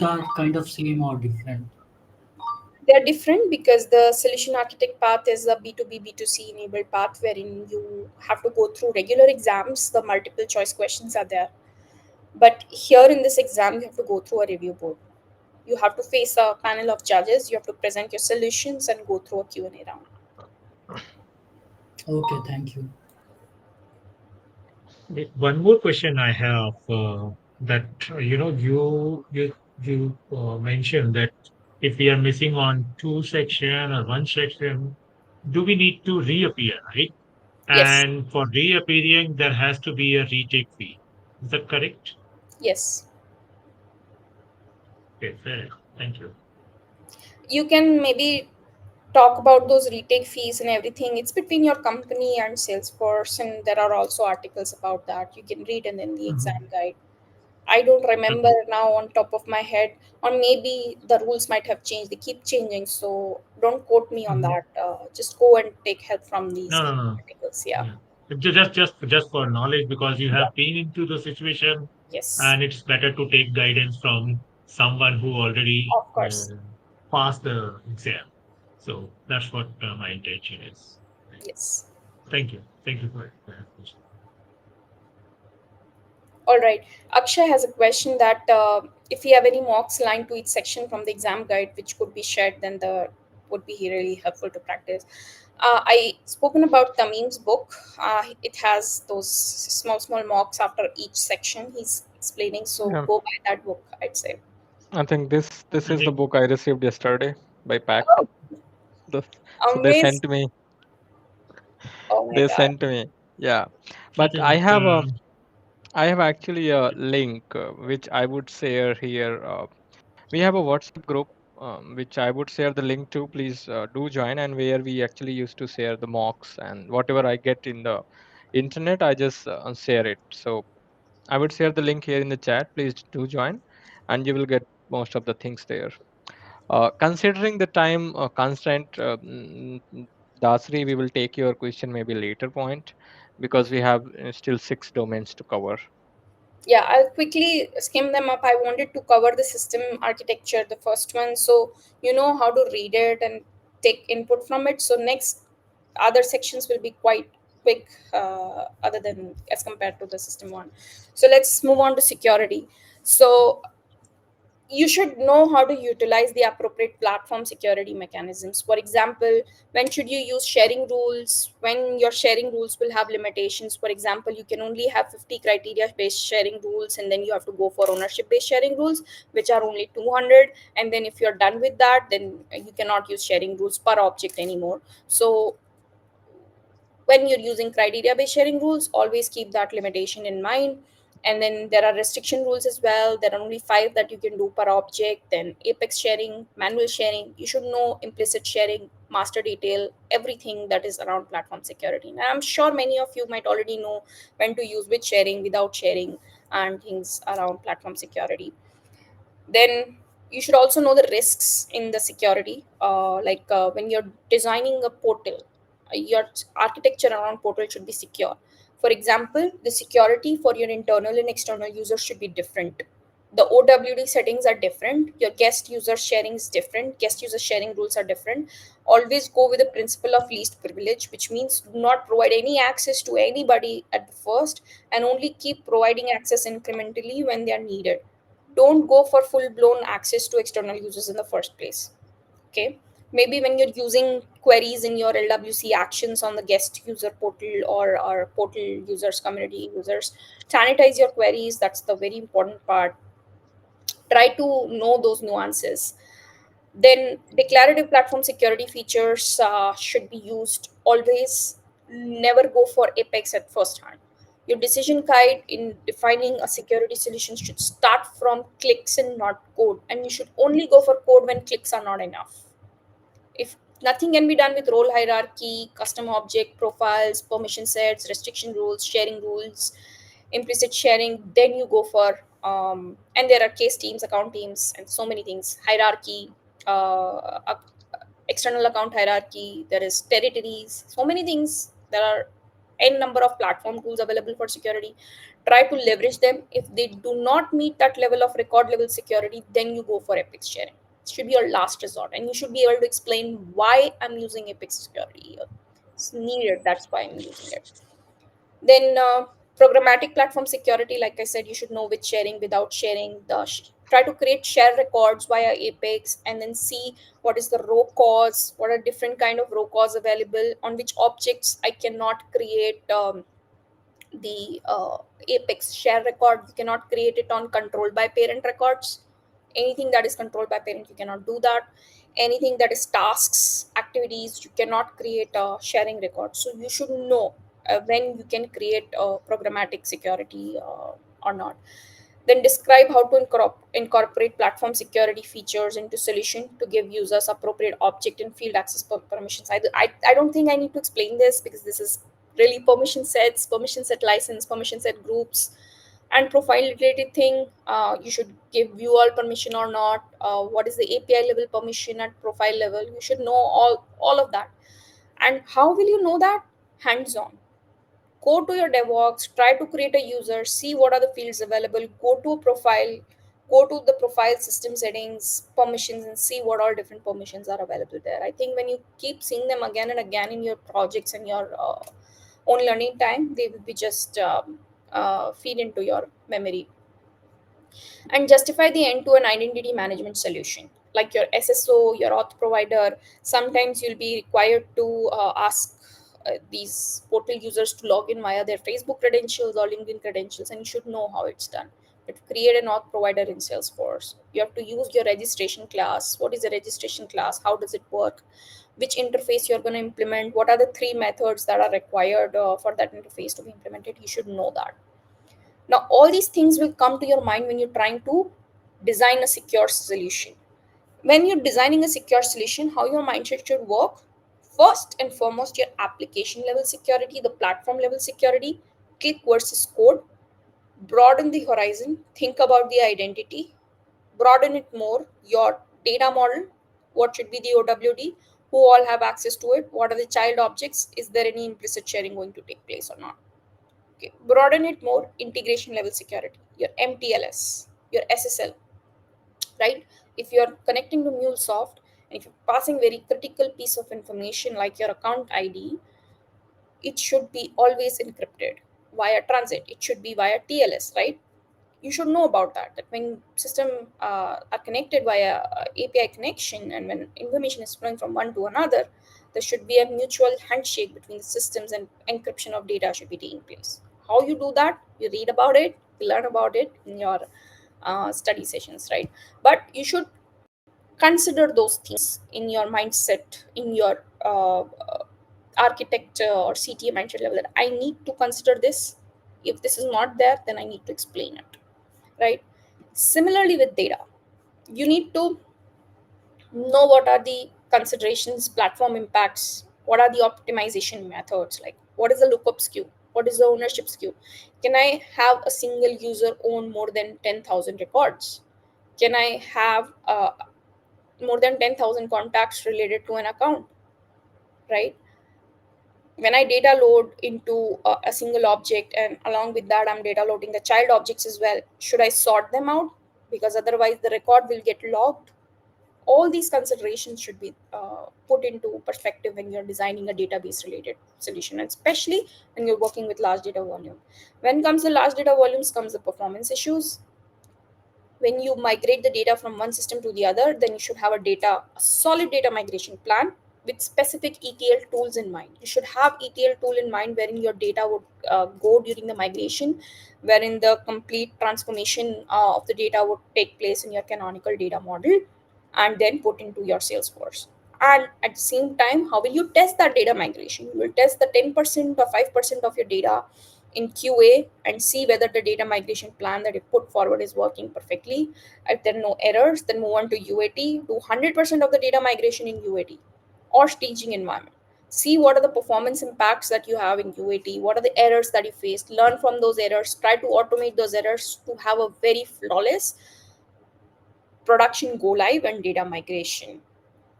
are kind of same or different. they're different because the solution architect path is a B2B B2C enabled path wherein you have to go through regular exams, the multiple choice questions are there. But here in this exam you have to go through a review board. You have to face a panel of judges, you have to present your solutions and go through a Q&A round. Okay, thank you. One more question I have, that you mentioned that if we are missing on two section or one section, do we need to reappear, right? Yes, And for reappearing, there has to be a retake fee. Is that correct? yes. Okay, fair enough. Thank you. You can maybe talk about those retake fees and everything. It's between your company and Salesforce, and there are also articles about that. You can read in the exam Mhm. guide. I don't remember Okay. now on top of my head, or maybe the rules might have changed. They keep changing, so don't quote me on Mhm. that. Just go and take help from these No, no, no. articles. Yeah. Yeah. Just for knowledge, because you Yeah. have been into the situation, Yes. and it's better to take guidance from someone who already Of course. passed the exam. So that's what my intention is. Yes. Thank you. Thank you for that. All right. Akshay has a question that if you have any mocks aligned to each section from the exam guide, which could be shared, then the would be really helpful to practice. I spoken about Tamim's book. It has those small mocks after each section. He's explaining, so Yeah, go buy that book, I'd say. I think this I is the think book I received yesterday by pack. Oh, The, so amazing! Oh my they god. sent me. Yeah, I but think I have actually a link which I would share here. We have a WhatsApp group which I would share the link to. Please do join, and where we actually used to share the mocks and whatever I get in the internet, I just share it. So I would share the link here in the chat. Please do join, and you will get most of the things there. Considering the time constraint, Dasri, we will take your question maybe later point because we have still 6 domains to cover. Yeah, I'll quickly skim them up. I wanted to cover the system architecture, the first one, so you know how to read it and take input from it. So next, other sections will be quite quick, other than as compared to the system one. So let's move on to security. So you should know how to utilize the appropriate platform security mechanisms. For example, when should you use sharing rules, when your sharing rules will have limitations. For example, you can only have 50 criteria based sharing rules, and then you have to go for ownership based sharing rules, which are only 200. And then if you're done with that, then you cannot use sharing rules per object anymore. So when you're using criteria based sharing rules, always keep that limitation in mind. And then there are restriction rules as well. There are only 5 that you can do per object. Then apex sharing, manual sharing, you should know implicit sharing, master detail, everything that is around platform security. And I'm sure many of you might already know when to use with sharing, without sharing, and things around platform security. Then you should also know the risks in the security, like when you're designing a portal, your architecture around portal should be secure. For example, the security for your internal and external users should be different. The OWD settings are different, your guest user sharing is different, guest user sharing rules are different. Always go with the principle of least privilege, which means do not provide any access to anybody at the first, and only keep providing access incrementally when they are needed. Don't go for full blown access to external users in the first place. Okay, maybe when you're using queries in your LWC actions on the guest user portal, or portal users, community users, sanitize your queries. That's the very important part. Try to know those nuances. Then declarative platform security features should be used always. Never go for apex at first hand. Your decision guide in defining a security solution should start from clicks and not code, and you should only go for code when clicks are not enough. If nothing can be done with role hierarchy, custom object profiles, permission sets, restriction rules, sharing rules, implicit sharing, then you go for and there are case teams, account teams, and so many things. Hierarchy, external account hierarchy. There is territories. So many things. There are n number of platform tools available for security. Try to leverage them. If they do not meet that level of record level security, then you go for Apex sharing. It should be your last resort, and you should be able to explain why I'm using Apex security here. It's needed. That's why I'm using it. Then programmatic platform security, like I said, you should know with sharing, without sharing. Try to create share records via Apex, and then see what is the row cause, what are different kind of row cause available, on which objects I cannot create the Apex share record. You cannot create it on controlled by parent records. Anything that is controlled by parent, you cannot do that. Anything that is tasks, activities, you cannot create a sharing record. So you should know when you can create a programmatic security or not. Then describe how to incorporate platform security features into solution to give users appropriate object and field access permissions. I don't think I need to explain this because this is really permission sets, permission set license, permission set groups, and profile related thing. You should give view all permission or not. What is the API level permission at profile level? You should know all of that. And how will you know that? Hands on. Go to your DevOps, try to create a user, see what are the fields available, go to a profile, go to the profile system settings, permissions, and see what all different permissions are available there. I think when you keep seeing them again and again in your projects and your own learning time, they will be just feed into your memory. And justify the end-to-end identity management solution like your SSO, your auth provider. Sometimes you'll be required to ask these portal users to log in via their Facebook credentials or LinkedIn credentials, and you should know how it's done. But create an auth provider in Salesforce, you have to use your registration class. What is a registration class? How does it work? Which interface you're going to implement? What are the three methods that are required for that interface to be implemented? You should know that. Now, all these things will come to your mind when you're trying to design a secure solution. When you're designing a secure solution, how your mindset should work? First and foremost, your application level security, the platform level security, click versus code, broaden the horizon, think about the identity, broaden it more, your data model, what should be the OWD, who all have access to it, what are the child objects, is there any implicit sharing going to take place or not. Okay. Broaden it more, integration level security, your MTLS, your SSL, right? If you're connecting to MuleSoft and if you're passing very critical piece of information like your account ID, it should be always encrypted via transit. It should be via TLS, right? You should know about that. That when system are connected via API connection and when information is flowing from one to another, there should be a mutual handshake between the systems and encryption of data should be taking place. How you do that? You read about it, you learn about it in your study sessions, right? But you should consider those things in your mindset, in your architect or CTA mindset level, that I need to consider this. If this is not there, then I need to explain it, right? Similarly with data, you need to know what are the considerations, platform impacts, what are the optimization methods, like what is the lookup skew, what is the ownership skew. Can I have a single user own more than 10,000 records? Can I have more than 10,000 contacts related to an account, right? When I data load into a single object and along with that I'm data loading the child objects as well, should I sort them out? Because otherwise the record will get logged. All these considerations should be put into perspective when you're designing a database related solution, and especially when you're working with large data volume. When comes the large data volumes comes the performance issues. When you migrate the data from one system to the other, then you should have a solid data migration plan with specific ETL tools in mind. You should have ETL tool in mind wherein your data would go during the migration, wherein the complete transformation of the data would take place in your canonical data model and then put into your Salesforce. And at the same time, how will you test that data migration? You will test the 10% or 5% of your data in QA and see whether the data migration plan that you put forward is working perfectly. If there are no errors, then move on to UAT. Do 100% of the data migration in UAT or staging environment. See what are the performance impacts that you have in UAT, what are the errors that you faced, learn from those errors, try to automate those errors to have a very flawless production go live and data migration.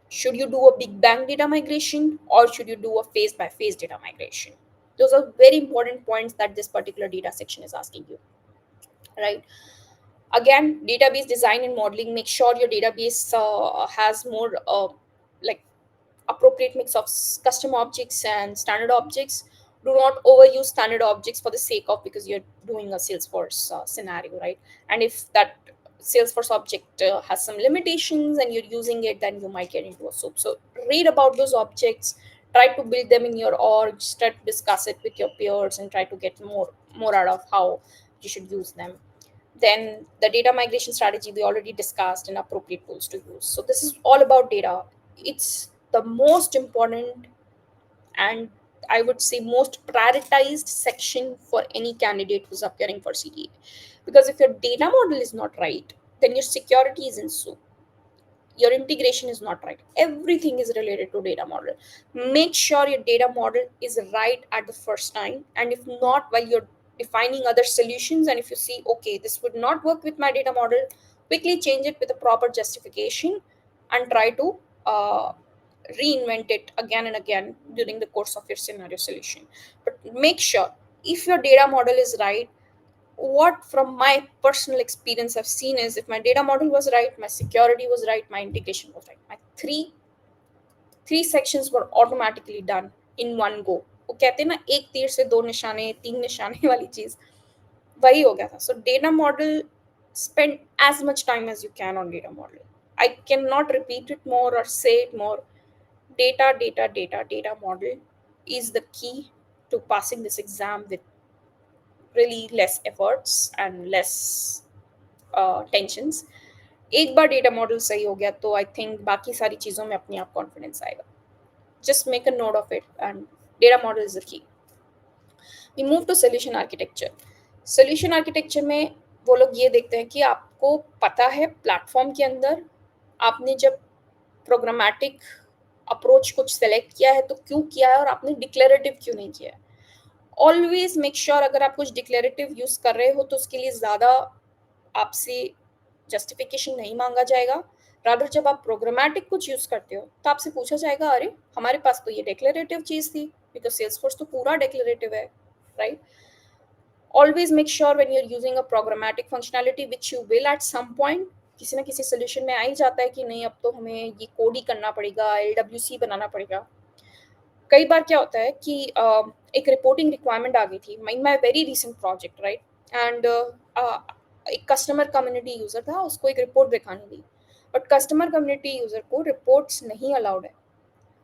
Should you do a big bang data migration or should you do a phase by phase data migration? Those are very important points that this particular data section is asking you, right? Again, database design and modeling, make sure your database has more like appropriate mix of custom objects and standard objects. Do not overuse standard objects for the sake of because you're doing a Salesforce scenario, right? And if that Salesforce object has some limitations and you're using it, then you might get into a soup. So read about those objects, try to build them in your org, try to discuss it with your peers, and try to get more out of how you should use them. Then the data migration strategy we already discussed and appropriate tools to use. So this is all about data. It's the most important and I would say, most prioritized section for any candidate who's appearing for CTA. Because if your data model is not right, then your security is in soup. Your integration is not right. Everything is related to data model. Make sure your data model is right at the first time, and if not, while you're defining other solutions, and if you see, okay, this would not work with my data model, quickly change it with a proper justification and try to reinvent it again and again during the course of your scenario solution. But make sure, if your data model is right, what from my personal experience I've seen is, if my data model was right, my security was right, my integration was right, my three sections were automatically done in one go. वो कहते हैं ना, एक तीर से दो निशाने, तीन निशाने वाली चीज, वही हो गया था. So data model, spend as much time as you can on data model. I cannot repeat it more or say it more. Data model is the key to passing this exam with really less efforts and less tensions. एक बार data model सही हो गया तो I think बाकी सारी चीज़ों में अपने आप कॉन्फिडेंस आएगा. Just make a note of it, and data model is the key. We move to solution architecture. Solution architecture में वो लोग ये देखते हैं कि आपको पता है प्लेटफॉर्म के अंदर आपने जब प्रोग्रामेटिक अप्रोच कुछ सेलेक्ट किया है तो क्यों किया है, और आपने डिक्लेरेटिव क्यों नहीं किया है. ऑलवेज मेक श्योर, अगर आप कुछ डिक्लेरेटिव यूज कर रहे हो तो उसके लिए ज़्यादा आपसे जस्टिफिकेशन नहीं मांगा जाएगा. रादर जब आप प्रोग्रामेटिक कुछ यूज करते हो तो आपसे पूछा जाएगा, अरे हमारे पास तो ये डिक्लेरेटिव चीज थी, बिकॉज सेल्सफोर्स तो पूरा डिक्लेरेटिव है, right. Always make sure when you are using a programmatic functionality, which you will at some point, किसी ना किसी सोल्यूशन में आ ही जाता है कि नहीं, अब तो हमें ये कोड ही करना पड़ेगा, LWC बनाना पड़ेगा. कई बार क्या होता है कि एक रिपोर्टिंग रिक्वायरमेंट आ गई थी in my very recent project, right. And एक कस्टमर कम्युनिटी यूजर था, उसको एक रिपोर्ट दिखानी थी, बट कस्टमर कम्युनिटी यूजर को रिपोर्ट्स नहीं अलाउड है,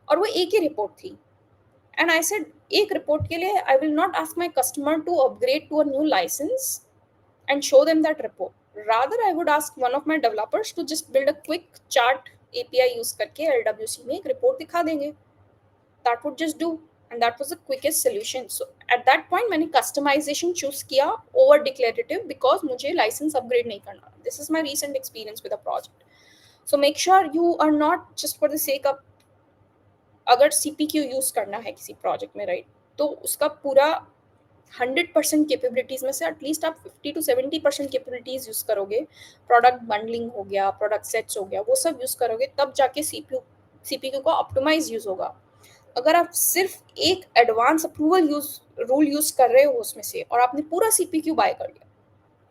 और वो एक ही रिपोर्ट थी. एंड आई सेड, एक रिपोर्ट के लिए I will not ask my customer to upgrade to a new licence and show them that report. Rather, I would ask one of my developers to just build a quick chart API use करके LWC में एक report दिखा देंगे. That would just do, and that was the quickest solution. So at that point मैंने customization choose किया over declarative because मुझे license upgrade नहीं करना. This is my recent experience with a project. So make sure you are not just for the sake of, अगर CPQ use करना है किसी project में, राइट, तो उसका पूरा 100% कैपेबिलिटीज में से एटलीस्ट आप 50-70% कैपेबिलिटीज यूज करोगे. प्रोडक्ट बंडलिंग हो गया, प्रोडक्ट सेट्स हो गया, वो सब यूज करोगे, तब जाके सीपीक्यू का ऑप्टिमाइज यूज होगा. अगर आप सिर्फ एक एडवांस अप्रूवल रूल यूज कर रहे हो उसमें से, और आपने पूरा सीपीक्यू बाय कर लिया,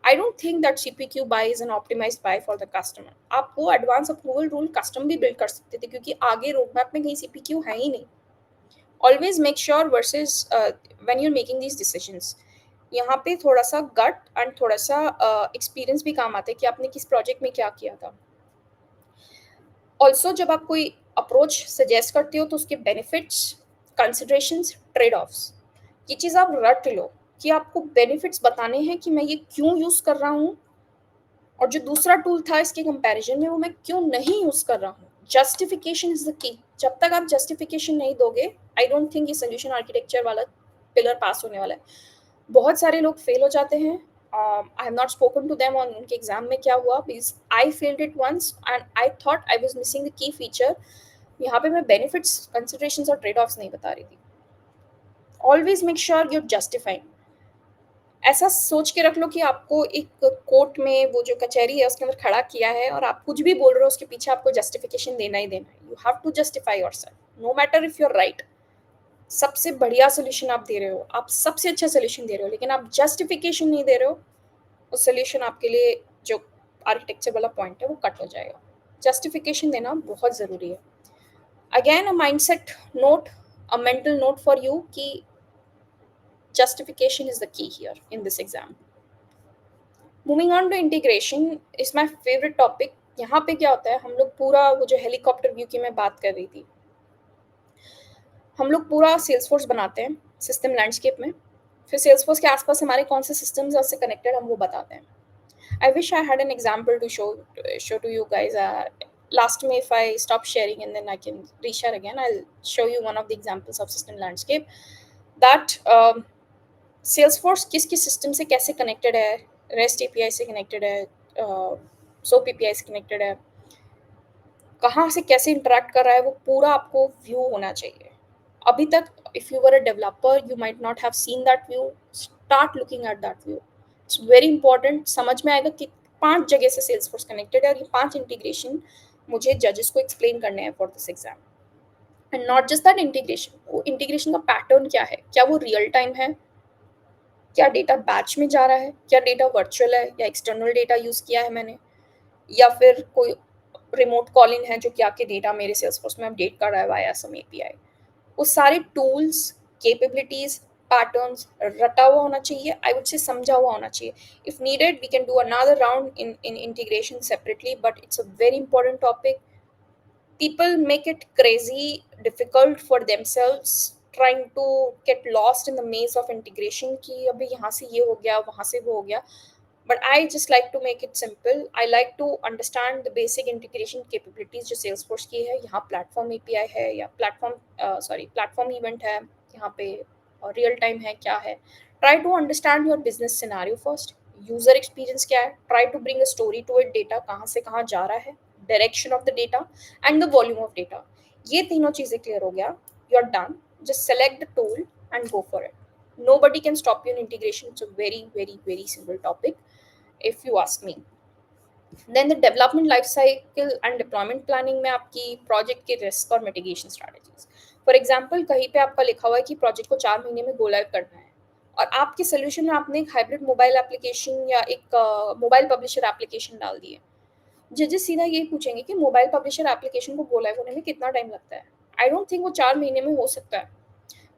I don't think that CPQ buy is an optimized buy for the customer. आप वो एडवांस अप्रूवल रूल कस्टम भी बिल्ड कर सकते थे, क्योंकि आगे रोड मैप में कहीं सीपीक्यू है ही नहीं. Always make sure versus when you are making these decisions, यहाँ पे थोड़ा सा गट एंड थोड़ा सा एक्सपीरियंस भी काम आता है कि आपने किस प्रोजेक्ट में क्या किया था. ऑल्सो जब आप कोई अप्रोच सजेस्ट करते हो तो उसके बेनिफिट्स, कंसिडरेशंस, ट्रेड ऑफ्स, ये चीज़ आप रट लो कि आपको बेनिफिट्स बताने हैं कि मैं ये क्यों यूज़ कर रहा हूँ, और जो दूसरा टूल था इसके कंपैरिजन में वो मैं क्यों नहीं यूज़ कर रहा हूँ. जस्टिफिकेशन इज द की. जब तक आप जस्टिफिकेशन नहीं दोगे, आई डोंट थिंक ये सोल्यूशन आर्किटेक्चर वाला पिलर पास होने वाला है. बहुत सारे लोग फेल हो जाते हैं. I have not spoken to them on उनके एग्जाम में क्या हुआ, because I failed it once and I thought I was missing the key feature. यहाँ पे मैं बेनिफिट्स, कंसिडरेशंस और ट्रेड ऑफ्स नहीं बता रही थी. Always make sure you are justifying. ऐसा सोच के रख लो कि आपको एक कोर्ट में वो जो कचहरी है उसके अंदर खड़ा किया है, और आप कुछ भी बोल रहे हो उसके पीछे आपको जस्टिफिकेशन देना ही देना है. You have to justify yourself, no matter if you are right. सबसे बढ़िया सोल्यूशन आप दे रहे हो, आप सबसे अच्छा सोल्यूशन दे रहे हो, लेकिन आप जस्टिफिकेशन नहीं दे रहे हो, उस सोल्यूशन आपके लिए जो आर्किटेक्चर वाला पॉइंट है वो कट हो जाएगा. जस्टिफिकेशन देना बहुत ज़रूरी है. Again a mindset note, a mental note for you कि justification is the key here in this exam. Moving on to integration is my favorite topic. यहाँ पे क्या होता है, हम लोग पूरा वो जो हेलीकॉप्टर व्यू की मैं बात कर रही थी, हम लोग पूरा सेल्सफोर्स बनाते हैं सिस्टम लैंडस्केप में, फिर सेल्सफोर्स के आसपास हमारे कौन से सिस्टम्स हैं उससे कनेक्टेड हम वो बताते हैं. I wish I had an example to show to you guys. Last May, if I stop sharing and then I can reshare again, I'll show you one of the examples of system landscape. that Salesforce किस किस system से कैसे connected है, rest API से connected है, soap API से connected है, कहाँ से कैसे इंटरेक्ट कर रहा है, वो पूरा आपको व्यू होना चाहिए. अभी तक if you were a developer you might not have seen that view. Start looking at that view. It's very important. समझ में आएगा कि 5 जगह से सेल्सफोर्स कनेक्टेड है और ये 5 इंटीग्रेशन मुझे जजेस को एक्सप्लेन करने हैं for this exam. And not just that integration, वो इंटीग्रेशन का पैटर्न क्या है, क्या वो रियल टाइम है, क्या डेटा बैच में जा रहा है, क्या डेटा वर्चुअल है या एक्सटर्नल डेटा यूज किया है मैंने, या फिर कोई रिमोट कॉलिंग है जो कि आपके डेटा मेरे सेल्सफोर्स में अपडेट कर रहा है वाया सम एपीआई. वो सारे टूल्स, कैपेबिलिटीज, पैटर्न्स रटा हुआ होना चाहिए. आई वुड से समझा हुआ होना चाहिए. If needed we can do another round in integration separately, but it's a very important topic. People make it crazy difficult for themselves trying to get lost in the maze of integration कि अभी यहाँ से ये हो गया वहाँ से वो हो गया. But I just like to make it simple. I like to understand the basic integration capabilities जो Salesforce की है. यहाँ platform API है या platform event है, यहाँ पे real time है, क्या है. Try to understand your business scenario first. User experience क्या है. Try to bring a story to it. Data कहाँ से कहाँ जा रहा है, direction of the data and the volume of data. ये तीनों चीजें clear हो गया, you're done. Just select the tool and go for it. Nobody can stop you in integration. It's a very very very simple topic if you ask me. Then the development life cycle and deployment planning में आपकी project के risk और mitigation strategies. For example, कहीं पे आपका लिखा हुआ है कि project को 4 महीने में go live करना है और आपके solution में आपने एक hybrid mobile application या एक mobile publisher application डाल दी है. जजेस सीधा यही पूछेंगे कि मोबाइल पब्लिशर एप्लीकेशन को गो लाइव होने में कितना टाइम लगता है. आई डोंट थिंक वो 4 महीने में हो सकता है,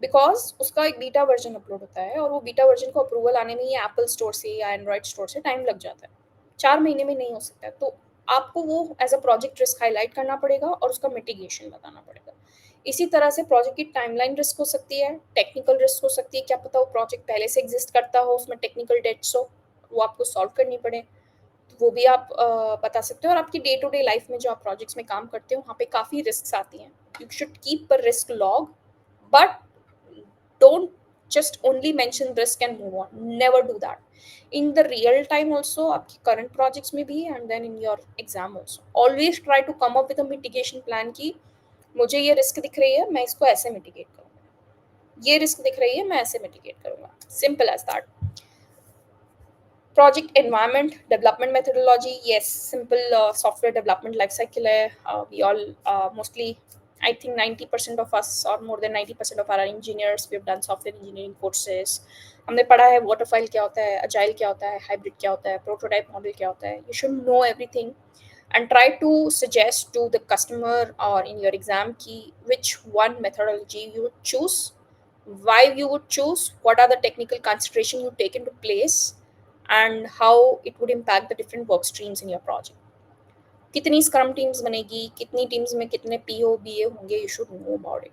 बिकॉज उसका एक बीटा वर्जन अपलोड होता है और वो बीटा वर्जन को अप्रूवल आने में ये एप्पल स्टोर से या एंड्रॉइड स्टोर से टाइम लग जाता है. 4 महीने में नहीं हो सकता है. तो आपको वो as a project risk highlight करना पड़ेगा और उसका मिटिगेशन बताना पड़ेगा. इसी तरह से प्रोजेक्ट की टाइमलाइन रिस्क हो सकती है, टेक्निकल रिस्क हो सकती है. क्या पता वो प्रोजेक्ट पहले से एग्जिस्ट करता हो, उसमें टेक्निकल डेट्स हो, वो आपको सॉल्व करनी पड़े, वो भी आप बता सकते हो. और आपकी डे टू डे लाइफ में जो आप प्रोजेक्ट्स में काम करते हो वहाँ पे काफ़ी रिस्क आती हैं. You should keep a risk log, but don't just only mention risk and move on. Never do that in the real time also, आपकी current projects में भी and then in your exam also. Always try to come up with a mitigation plan कि मुझे ये risk दिख रही है, मैं इसको ऐसे मिटिगेट करूँगा, ये रिस्क दिख रही है, मैं ऐसे मिटिगेट करूँगा. Simple as that. Project environment, development methodology, yes, simple software development lifecycle hai. We all mostly, I think 90% of us or more than 90% of our engineers, we have done software engineering courses. हमने पढ़ा है waterfall क्या होता है, agile क्या होता है, hybrid क्या होता है, prototype model क्या होता है. You should know everything and try to suggest to the customer or in your exam key which one methodology you would choose, why you would choose, what are the technical consideration you take into place, and how it would impact the different work streams in your project. कितनी scrum teams बनेगी, कितनी teams में कितने PO BA होंगे, you should know about it.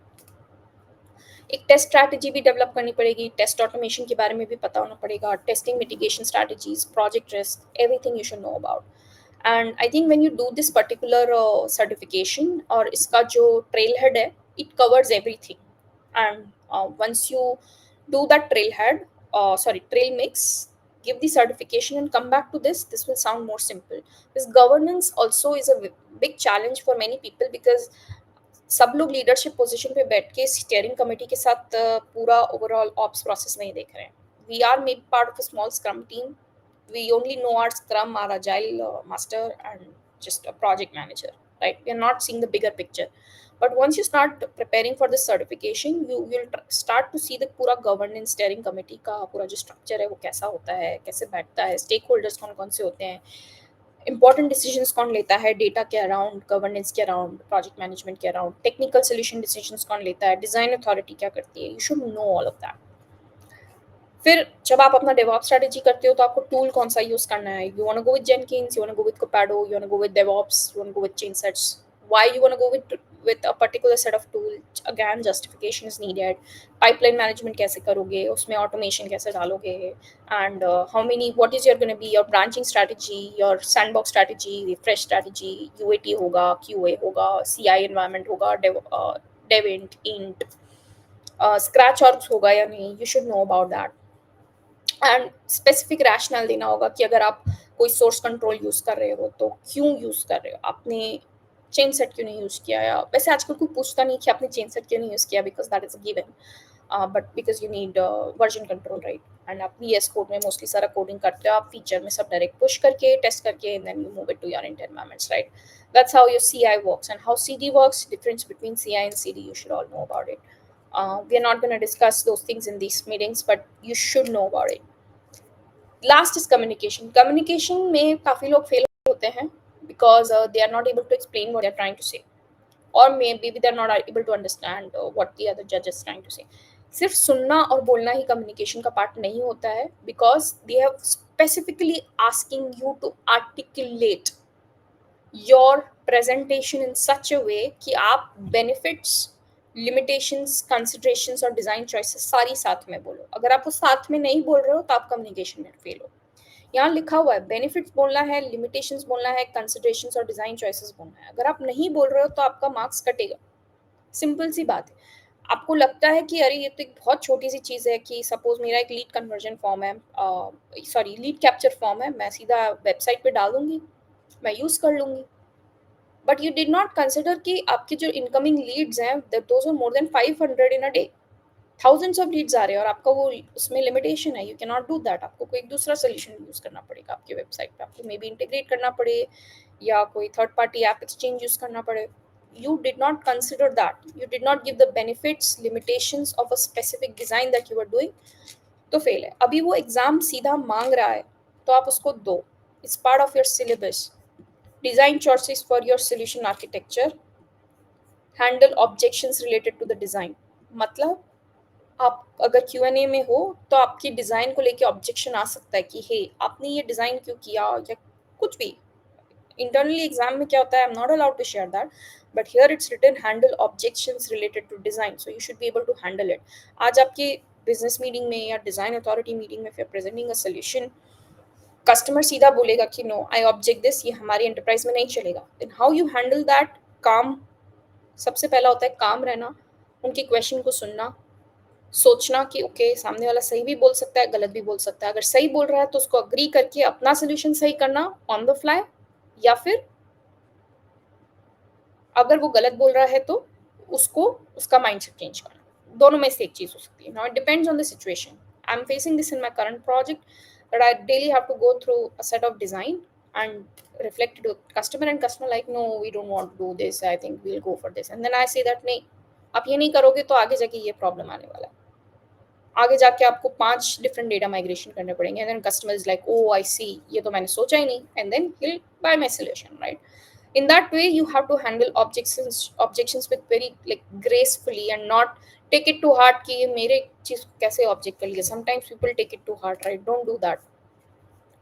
एक test strategy भी develop करनी पड़ेगी, टेस्ट ऑटोमेशन के बारे में भी पता होना पड़ेगा, testing mitigation strategies, project risk, everything you should know about. And I think when you do this particular certification और इसका जो ट्रेल हेड है, it covers everything. And once you do that trail mix, give the certification and come back to this will sound more simple. This governance also is a big challenge for many people because सब लोग leadership position पे बैठ के steering committee के साथ पूरा overall ops process नहीं देख रहे हैं. We are made part of a small scrum team. We only know our scrum, our agile master and just a project manager, right? We are not seeing the bigger picture. But once you start preparing for this certification, you will start to see the पूरा governance steering committee का पूरा जो structure है वो कैसा होता है, कैसे बैठता है, stakeholders कौन कौन से होते हैं, important decisions कौन लेता है, data के around, governance के around, project management के around, technical solution decisions कौन लेता है, design authority क्या करती है. You should know all of that. फिर जब आप अपना डेवऑप्स स्ट्रेटजी करते हो तो आपको टूल कौन सा यूज करना है. You want to go with Jenkins, you want to go with Copado, you want to go with DevOps, you want to go with change sets. Why you want to go with a particular set of tool, again justification is needed. Pipeline management कैसे करोगे, उसमें automation कैसे डालोगे, and how many, what is your gonna be your branching strategy, your sandbox strategy, refresh strategy, UAT होगा, QA होगा, CI environment होगा, डेविंट, int, scratch और होगा या नहीं, you should know about that. And specific rational देना होगा कि अगर आप कोई सोर्स कंट्रोल यूज़ कर रहे हो तो क्यों यूज़ कर रहे हो, आपने चेन सेट क्यों नहीं यूज़ किया, या वैसे आजकल कोई पूछता नहीं कि आपने चेन सेट क्यों नहीं यूज़ किया, because that is a given, but because you need version control, right. And आप VS कोड में मोस्टली सारा कोडिंग करते हो, आप फीचर में सब डायरेक्ट पुश करके टेस्ट करके and then you move it to your inter environments, right. That's how your CI works and how CD works, difference between CI and CD, you should all know about it. We are not going to discuss those things in these meetings, but you should know about it. Last is communication. Communication में काफ़ी लोग fail होते हैं because they are not able to explain what they are trying to say, और maybe they are not able to understand what the other जज is trying to say. सिर्फ सुनना और बोलना ही कम्युनिकेशन का पार्ट नहीं होता है, because they have specifically asking you to articulate your presentation in such a way कि आप बेनिफिट्स, लिमिटेशंस, कंसिडरेशंस और डिजाइन चॉइसेस सारी साथ में बोलो। अगर आप वो साथ में नहीं बोल रहे हो तो आप कम्युनिकेशन में फेल हो। यहाँ लिखा हुआ है बेनिफिट्स बोलना है, लिमिटेशंस बोलना है, कंसिडरेशंस और डिजाइन चॉइसेस बोलना है। अगर आप नहीं बोल रहे हो तो आपका मार्क्स कटेगा, सिंपल सी बात है। आपको लगता है कि अरे ये तो एक बहुत छोटी सी चीज़ है कि सपोज मेरा एक लीड कन्वर्जन फॉर्म है, सॉरी लीड कैप्चर फॉर्म है, मैं सीधा वेबसाइट पे डाल दूंगी, मैं यूज़ कर लूंगी। But you did not consider कि आपके जो इनकमिंग लीड्स हैं those are more than 500 in a day, thousands of leads आ रहे हैं, और आपका वो उसमें लिमिटेशन है, you can not do that. आपको कोई दूसरा सोल्यूशन यूज़ करना पड़ेगा आपकी वेबसाइट पे, आपको मे बी इंटीग्रेट करना पड़े या कोई third party app exchange use करना पड़े। You did not consider that, you did not give the benefits, limitations of a specific design that you were doing, तो फेल है। अभी वो एग्जाम सीधा मांग रहा है तो आप उसको दो, it's part of your syllabus. Design choices for your solution architecture, handle objections related to the design. मतलब आप अगर Q&A में हो तो आपकी डिज़ाइन को लेके ऑब्जेक्शन आ सकता है कि हे आपने ये डिज़ाइन क्यों किया, या कुछ भी। इंटरनली एग्जाम में क्या होता है, I am not allowed to share that, but here it's written handle objections related to design, so you should be able to handle it. आज आपकी बिजनेस मीटिंग में या डिज़ाइन अथॉरिटी मीटिंग में फिर प्रेजेंटिंग अ सोल्यूशन, कस्टमर सीधा बोलेगा कि no I object this, ये हमारी एंटरप्राइज में नहीं चलेगा। Then how you handle that, काम। सबसे पहला होता है काम रहना, उनके क्वेश्चन को सुनना, सोचना कि ओके सामने वाला सही भी बोल सकता है, गलत भी बोल सकता है। अगर सही बोल रहा है तो उसको अग्री करके अपना सोल्यूशन सही करना ऑन द फ्लाई, या फिर अगर वो गलत बोल रहा है तो उसको उसका माइंडसेट चेंज करना। दोनों में से एक चीज हो सकती है। Now it depends on the situation. I am facing this in my current project that I daily have to go through a set of design and reflect to customer, and customer like no we don't want to do this, I think we'll go for this, and then I say that नहीं, आप ये नहीं करोगे तो आगे जाके ये problem आने वाला है, आगे जाके आपको 5 डिफरेंट डेटा माइग्रेशन करने पड़ेंगे, and then customer is like oh I see, ये तो मैंने सोचा ही नहीं, and then he'll buy my solution, right? In that way you have to handle objections with very like gracefully and not take it too hard कि ये मेरे चीज कैसे ऑब्जेक्ट कर लिया। sometimes people take it too hard, right? Don't do that.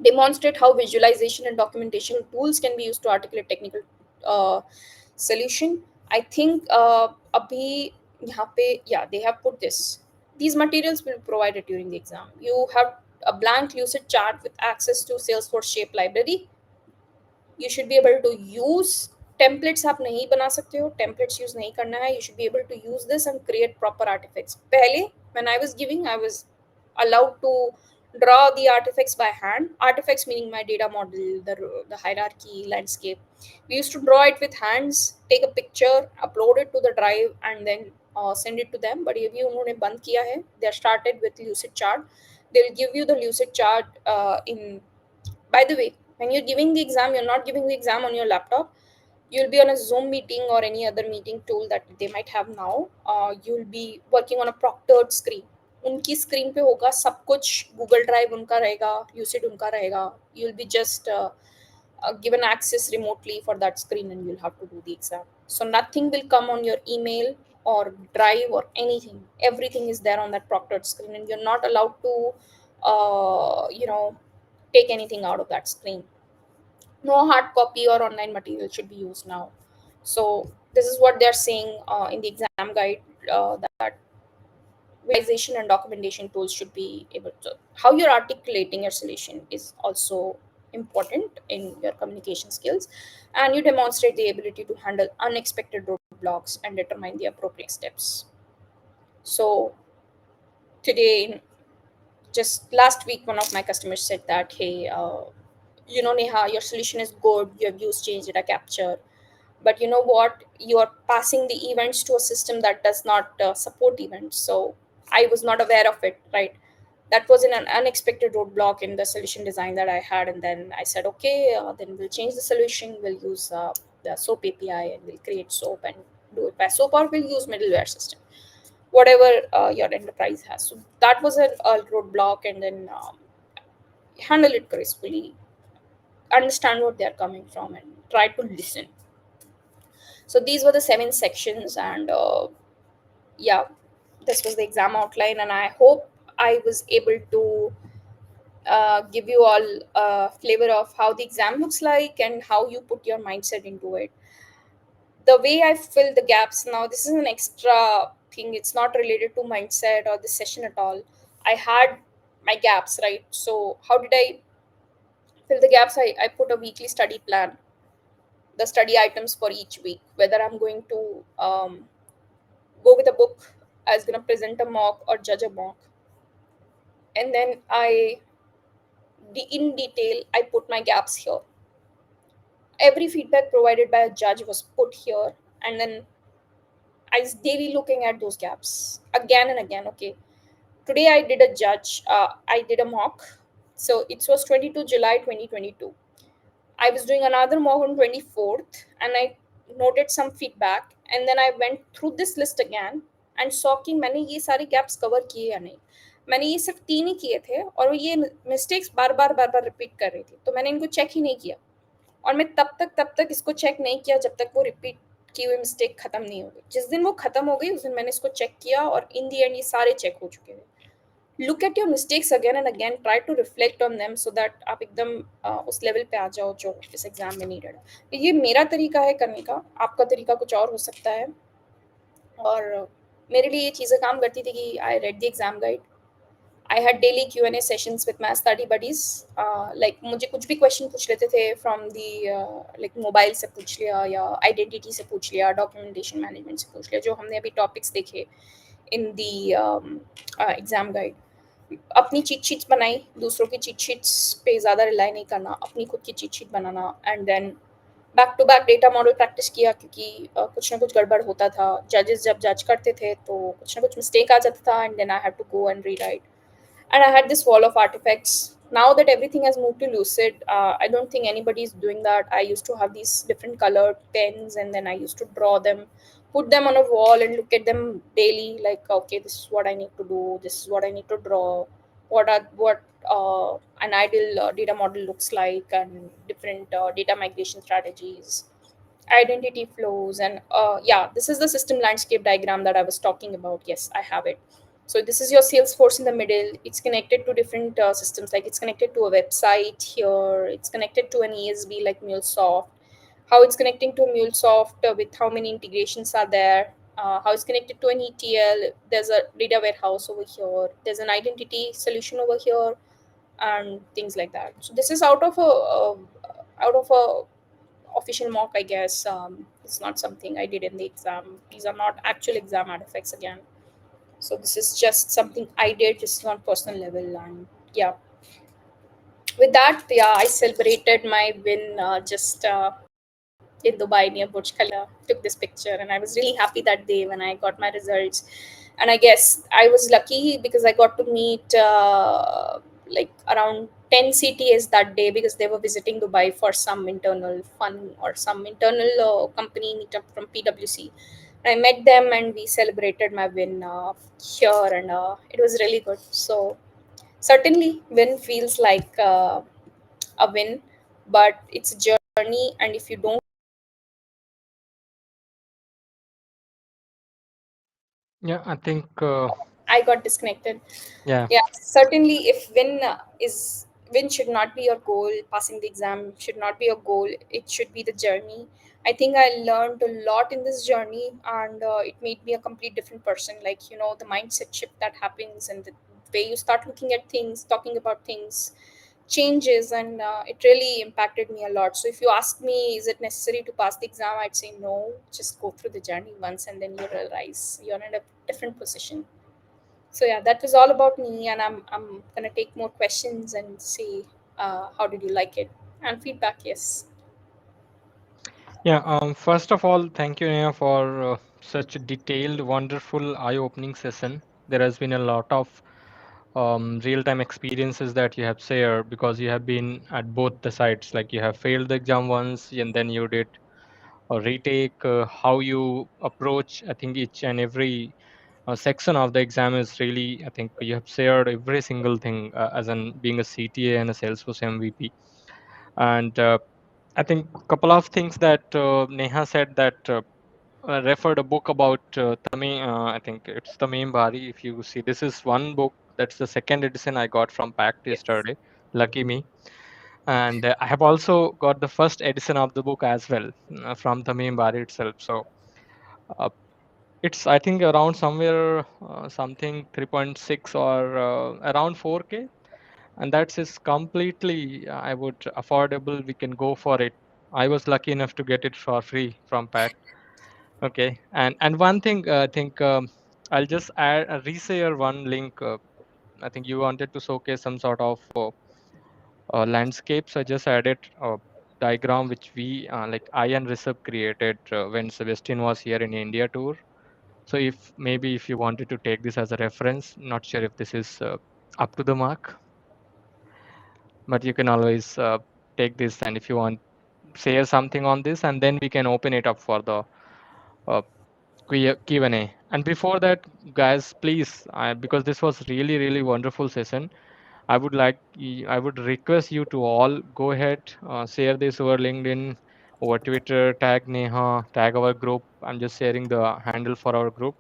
Demonstrate how visualization and documentation tools can be used to articulate technical uh, solution. I think abhi yahan pe, yeah, they have put this. These materials will be provided during the exam. You have a blank lucid chart with access to Salesforce shape library. You should be able to use templates, आप नहीं बना सकते हो, templates use नहीं करना है। You should be able to use this and create proper artifacts. पहले when I was giving, I was allowed to draw the artifacts by hand. Artifacts meaning my data model, the hierarchy, landscape. We used to draw it with hands, take a picture, upload it to the drive, and then send it to them. But ये भी उन्होंने बंद किया है. They are started with lucid chart. They'll give you the lucid chart in. By the way, when you're giving the exam, you're not giving the exam on your laptop. You'll be on a Zoom meeting or any other meeting tool that they might have now. You'll be working on a proctored screen. उनकी screen पे होगा सब कुछ, Google drive उनका रहेगा, यूसिड उनका रहेगा. You'll be just given access remotely for that screen and you'll have to do the exam. So nothing will come on your email or drive or anything. Everything is there on that proctored screen and you're not allowed to, take anything out of that screen. No hard copy or online material should be used now. So this is what they're saying in the exam guide, that visualization and documentation tools should be able to. How you're articulating your solution is also important in your communication skills, and you demonstrate the ability to handle unexpected roadblocks and determine the appropriate steps. So today, just last week, one of my customers said that, hey, Neha, your solution is good. You have used change data capture, but you know what? You are passing the events to a system that does not support events. So I was not aware of it, right? That was an unexpected roadblock in the solution design that I had. And then I said, okay, then we'll change the solution. We'll use the SOAP API, and we'll create SOAP and do it by SOAP, or we'll use middleware system, whatever your enterprise has. So that was a roadblock, and then handle it gracefully, understand what they're coming from, and try to listen. So these were the 7 sections, and yeah, this was the exam outline, and I hope I was able to give you all a flavor of how the exam looks like and how you put your mindset into it. The way I fill the gaps now, this is an extra thing. It's not related to mindset or the session at all. I had my gaps, right? So how did I fill the gaps? I put a weekly study plan, the study items for each week, whether I'm going to go with a book, I was going to present a mock or judge a mock. And then in detail, I put my gaps here. Every feedback provided by a judge was put here, and then I was daily looking at those gaps again and again. Okay, today I did a judge. I did a mock. So it was 22 July 2022. I was doing another mock on 24th, and I noted some feedback, and then I went through this list again and saw कि मैंने ये सारे gaps cover किए या नहीं. मैंने ये सिर्फ 3 ही किए थे, और वो ये mistakes बार बार रिपीट कर रही थी, तो मैंने इनको चेक ही नहीं किया. और मैं तब तक इसको चेक नहीं किया जब तक वो रिपीट की हुई मिस्टेक खत्म नहीं हो गई. जिस दिन वो खत्म हो गई, उस दिन मैंने इसको चेक किया, और इन दी एंड ये सारे चेक हो चुके थे. Look at your mistakes again and again, try to reflect on them, so that आप एकदम उस लेवल पे आ जाओ जो इस एग्जाम में नीडेड है. ये मेरा तरीका है करने का, आपका तरीका कुछ और हो सकता है. और मेरे लिए ये चीज़ें काम करती थी कि I read the exam guide. I had daily Q&A sessions with my study buddies. Like मुझे कुछ भी क्वेश्चन पूछ लेते थे from the like मोबाइल से पूछ लिया, या आइडेंटिटी से पूछ लिया, डॉक्यूमेंटेशन मैनेजमेंट से पूछ लिया, जो हमने अभी टॉपिक्स देखे इन दी एग्जाम गाइड. अपनी चीट शीट्स बनाई, दूसरों की चीट शीट्स पे ज़्यादा रिलाई नहीं करना, अपनी खुद की चीट शीट बनाना. And then back to back data model practice किया, क्योंकि कुछ ना कुछ गड़बड़ होता था. जजेस जब जज करते थे तो कुछ ना कुछ मिस्टेक आ जाता था, and then I have to go and rewrite. And I had this wall of artifacts. Now that everything has moved to Lucid, I don't think anybody is doing that. I used to have these different colored pens, and then I used to draw them, put them on a wall, and look at them daily. Like, okay, this is what I need to do. This is what I need to draw. What an ideal data model looks like, and different data migration strategies, identity flows, and yeah, this is the system landscape diagram that I was talking about. Yes, I have it. So this is your Salesforce in the middle. It's connected to different systems. Like it's connected to a website here. It's connected to an ESB like MuleSoft. How it's connecting to MuleSoft with how many integrations are there. How it's connected to an ETL. There's a data warehouse over here. There's an identity solution over here, and things like that. So this is out of a official mock, I guess. It's not something I did in the exam. These are not actual exam artifacts again. So this is just something I did just on personal level. And yeah, with that, yeah, I celebrated my win just in Dubai near Burj Khalifa. Took this picture, and I was really happy that day when I got my results. And I guess I was lucky because I got to meet like around 10 CTAs that day, because they were visiting Dubai for some internal fun or some internal company meetup from PwC. I met them, and we celebrated my win here, and it was really good. So certainly, win feels like a win, but it's a journey, and if you don't, Yeah, I think. I got disconnected. Yeah, Yeah, certainly, if win should not be your goal, passing the exam should not be your goal. It should be the journey. I think I learned a lot in this journey, and it made me a complete different person. Like, the mindset shift that happens, and the way you start looking at things, talking about things changes, and it really impacted me a lot. So if you ask me, is it necessary to pass the exam, I'd say no. Just go through the journey once, and then you realize you're in a different position. So yeah, that was all about me, and I'm gonna take more questions and see how did you like it, and feedback. Yes. Yeah, first of all, thank you, Neha, for such a detailed, wonderful, eye-opening session. There has been a lot of real-time experiences that you have shared because you have been at both the sides. Like you have failed the exam once, and then you did a retake. How you approach, I think each and every section of the exam is really. I think you have shared every single thing as an being a CTA and a Salesforce MVP, and I think a couple of things that Neha said that referred a book about I think it's Tamim Bari. If you see, this is one book. That's the second edition I got from Pact Yes. yesterday. Lucky me. And I have also got the first edition of the book as well from Tamim Bari itself. So uh, it's I think around somewhere something 3.6 or around 4K, and that's is completely I would affordable. We can go for it. I was lucky enough to get it for free from Pact. Okay, and one thing I think I'll just add reshare one link. I think you wanted to showcase some sort of landscapes. I just added a diagram which we like I and Rishabh created when Sebastian was here in India tour. So if maybe if you wanted to take this as a reference, not sure if this is up to the mark, but you can always take this, and if you want share something on this, and then we can open it up for the uh, Q&A. And before that, guys, please, because this was really wonderful session, I would request you to all go ahead, share this over LinkedIn, over Twitter, tag Neha, tag our group. I'm just sharing the handle for our group.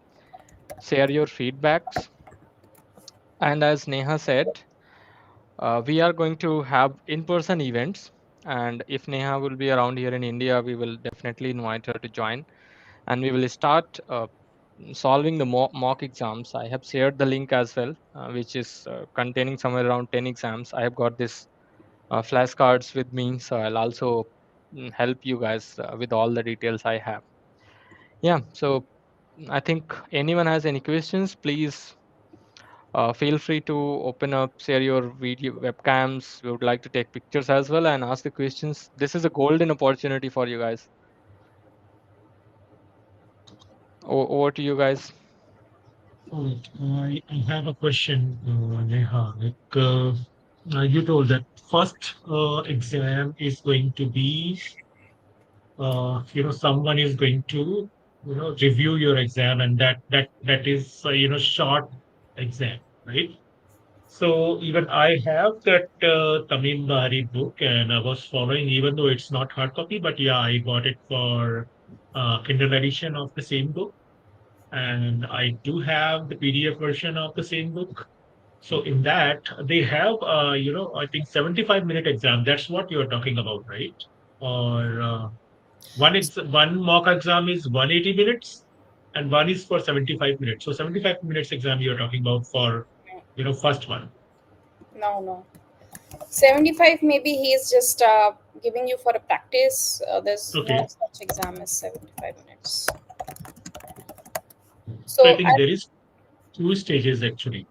Share your feedbacks. And as Neha said, we are going to have in-person events. And if Neha will be around here in India, we will definitely invite her to join. And we will start solving the mock exams. I have shared the link as well, which is containing somewhere around 10 exams. I have got this flashcards with me, so I'll also help you guys with all the details I have. Yeah, so I think anyone has any questions, please feel free to open up, share your video webcams. We would like to take pictures as well and ask the questions. This is a golden opportunity for you guys. Over to you guys. Oh, I have a question, Neha. You told that first exam is going to be, someone is going to, review your exam, and that is, short exam, right? So even I have that Tamim Bahari book, and I was following, even though it's not hard copy, but yeah, I got it for Kindle edition of the same book, and I do have the PDF version of the same book. So in that, they have, I think 75-minute exam. That's what you're talking about, right? Or one mock exam is 180 minutes, and one is for 75 minutes. So 75 minutes exam you're talking about for, first one. No, no. 75, maybe he's just giving you for a practice. There's no Okay. such exam as 75 minutes. So I So think there is two stages actually.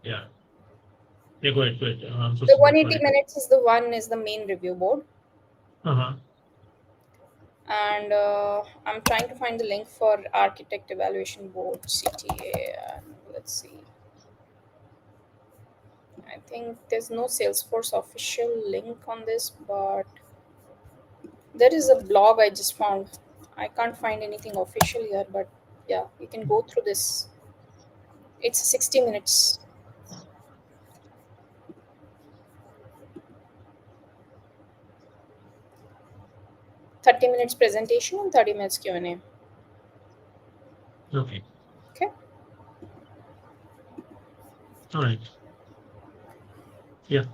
Yeah. Yeah, go ahead. Go ahead. I'm so the sorry for 180 it. minutes is the one is the main review board. Uh-huh. And I'm trying to find the link for architect evaluation board CTA. And let's see. I think there's no Salesforce official link on this, but there is a blog I just found. I can't find anything official here, but yeah, you can go through this. It's 60 minutes, 30 minutes presentation and 30 minutes Q&A. Okay. Okay. All right. Yeah.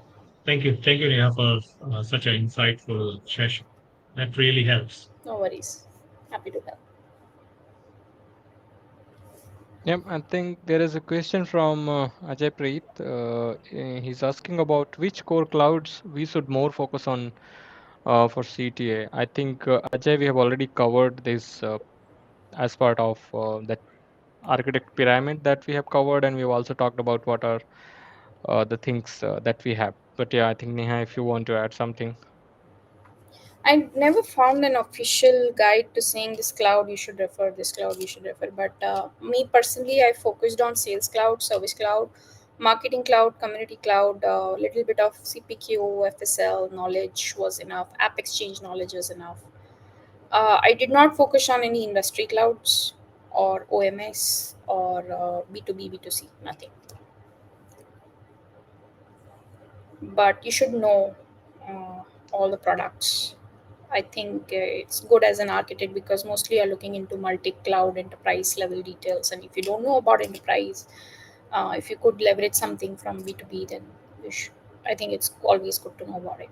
Thank you. Thank you, Neha, for such an insightful session. That really helps. No worries. Happy to help. Yep, I think there is a question from Ajay Preet. He's asking about which core clouds we should more focus on for CTA. I think Ajay, we have already covered this as part of that architect pyramid that we have covered, and we've also talked about what are the things that we have. But yeah, I think Neha, if you want to add something. I never found an official guide to saying this cloud you should refer, this cloud you should refer. But me personally, I focused on Sales Cloud, Service Cloud, Marketing Cloud, Community Cloud, a little bit of CPQ, FSL knowledge was enough, App Exchange knowledge was enough. I did not focus on any industry clouds or OMS or B2B, B2C, nothing. But you should know all the products. I think it's good as an architect because mostly you're looking into multi-cloud enterprise level details, and if you don't know about enterprise, if you could leverage something from B2B, then you should. I think it's always good to know about it.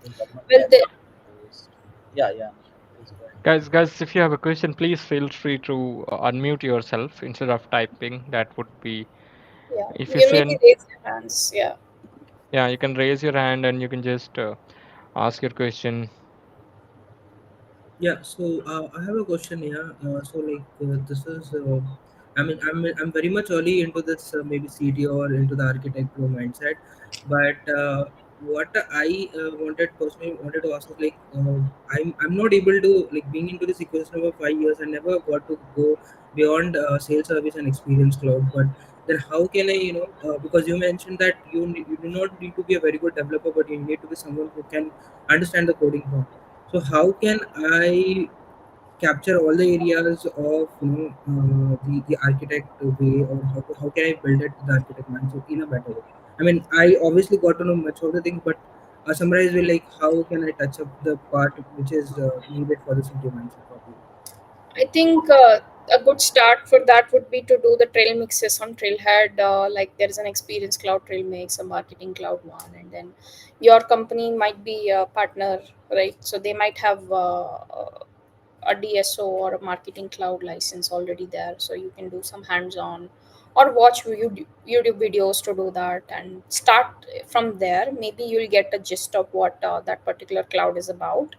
I think Amit Well, has raised. Yeah, yeah. Please go ahead. Guys, if you have a question, please feel free to unmute yourself instead of typing. That would be, yeah, if you you maybe send, raise your hands. Yeah. yeah, you can raise your hand and you can just ask your question. Yeah, so I have a question here. So like this is, I mean, I'm very much early into this maybe CD or into the architectural mindset, but what I wanted to ask is like I'm not able to like being into this ecosystem for 5 years. I never got to go beyond sales service and experience cloud. But then how can I because you mentioned that you do not need to be a very good developer, but you need to be someone who can understand the coding part. So how can I capture all the areas of the architect way, or how can I build it the architect mindset in a better way? I mean, I obviously got to know much of the things, but summarize with like how can I touch up the part which is needed for the CTO mindset properly? I think a good start for that would be to do the trail mixes on Trailhead. Like there is an Experience Cloud trail mix, a Marketing Cloud one, and then your company might be a partner, right? So they might have a DSO or a Marketing Cloud license already there, so you can do some hands-on or watch YouTube videos to do that and start from there. Maybe you'll get a gist of what that particular cloud is about,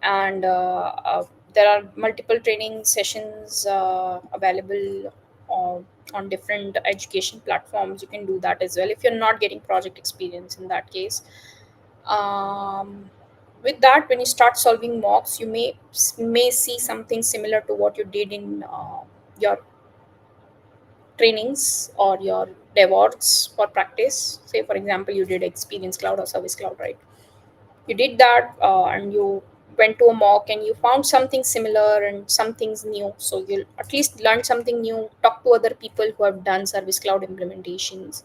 and there are multiple training sessions available on different education platforms. You can do that as well if you're not getting project experience in that case. um, with that, when you start solving mocks, you may see something similar to what you did in your trainings or your DevOps for practice. Say for example you did Experience Cloud or Service Cloud, right? You did that, and you went to a mock and you found something similar and some things new, so you'll at least learn something new, talk to other people who have done Service Cloud implementations,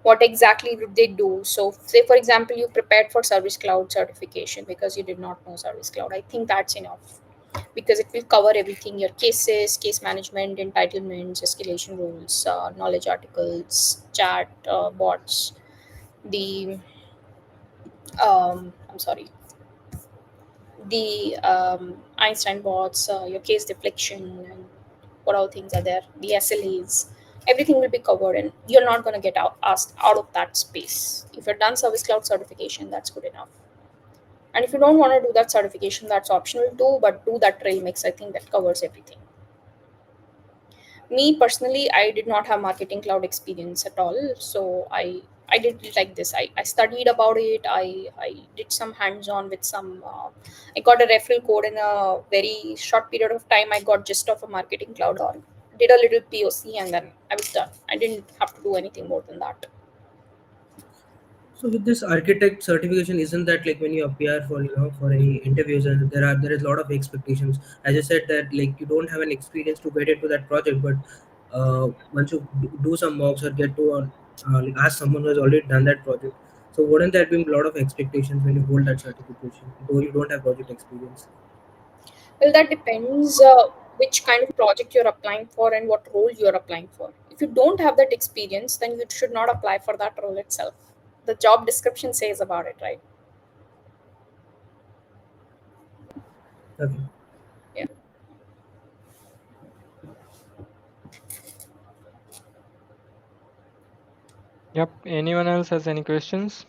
what exactly did they do. So say for example you prepared for Service Cloud certification because you did not know Service Cloud. I think that's enough because it will cover everything: your cases, case management, entitlements, escalation rules, knowledge articles, chat bots, the I'm sorry, the Einstein bots, your case deflection, and what all things are there, the SLAs, everything will be covered, and you're not going to get asked out of that space. If you're done Service Cloud certification, that's good enough. And if you don't want to do that certification, that's optional too, but do that trail mix. I think that covers everything. Me personally, I did not have Marketing Cloud experience at all, so I did it like this. I studied about it. I did some hands-on with some I got a referral code in a very short period of time. I got gist of a Marketing Cloud, or did a little POC, and then I was done. I didn't have to do anything more than that. So with this architect certification, isn't that like when you appear for for any interviews, and there is a lot of expectations. As I said that like you don't have an experience to get into that project, but once you do some mocks or get to like ask someone who has already done that project, so wouldn't there be a lot of expectations when you hold that certification, though you don't have project experience? Well, that depends which kind of project you're applying for and what role you're applying for. If you don't have that experience, then you should not apply for that role itself. The job description says about it, right? Okay. Yeah. Yep. Anyone else has any questions?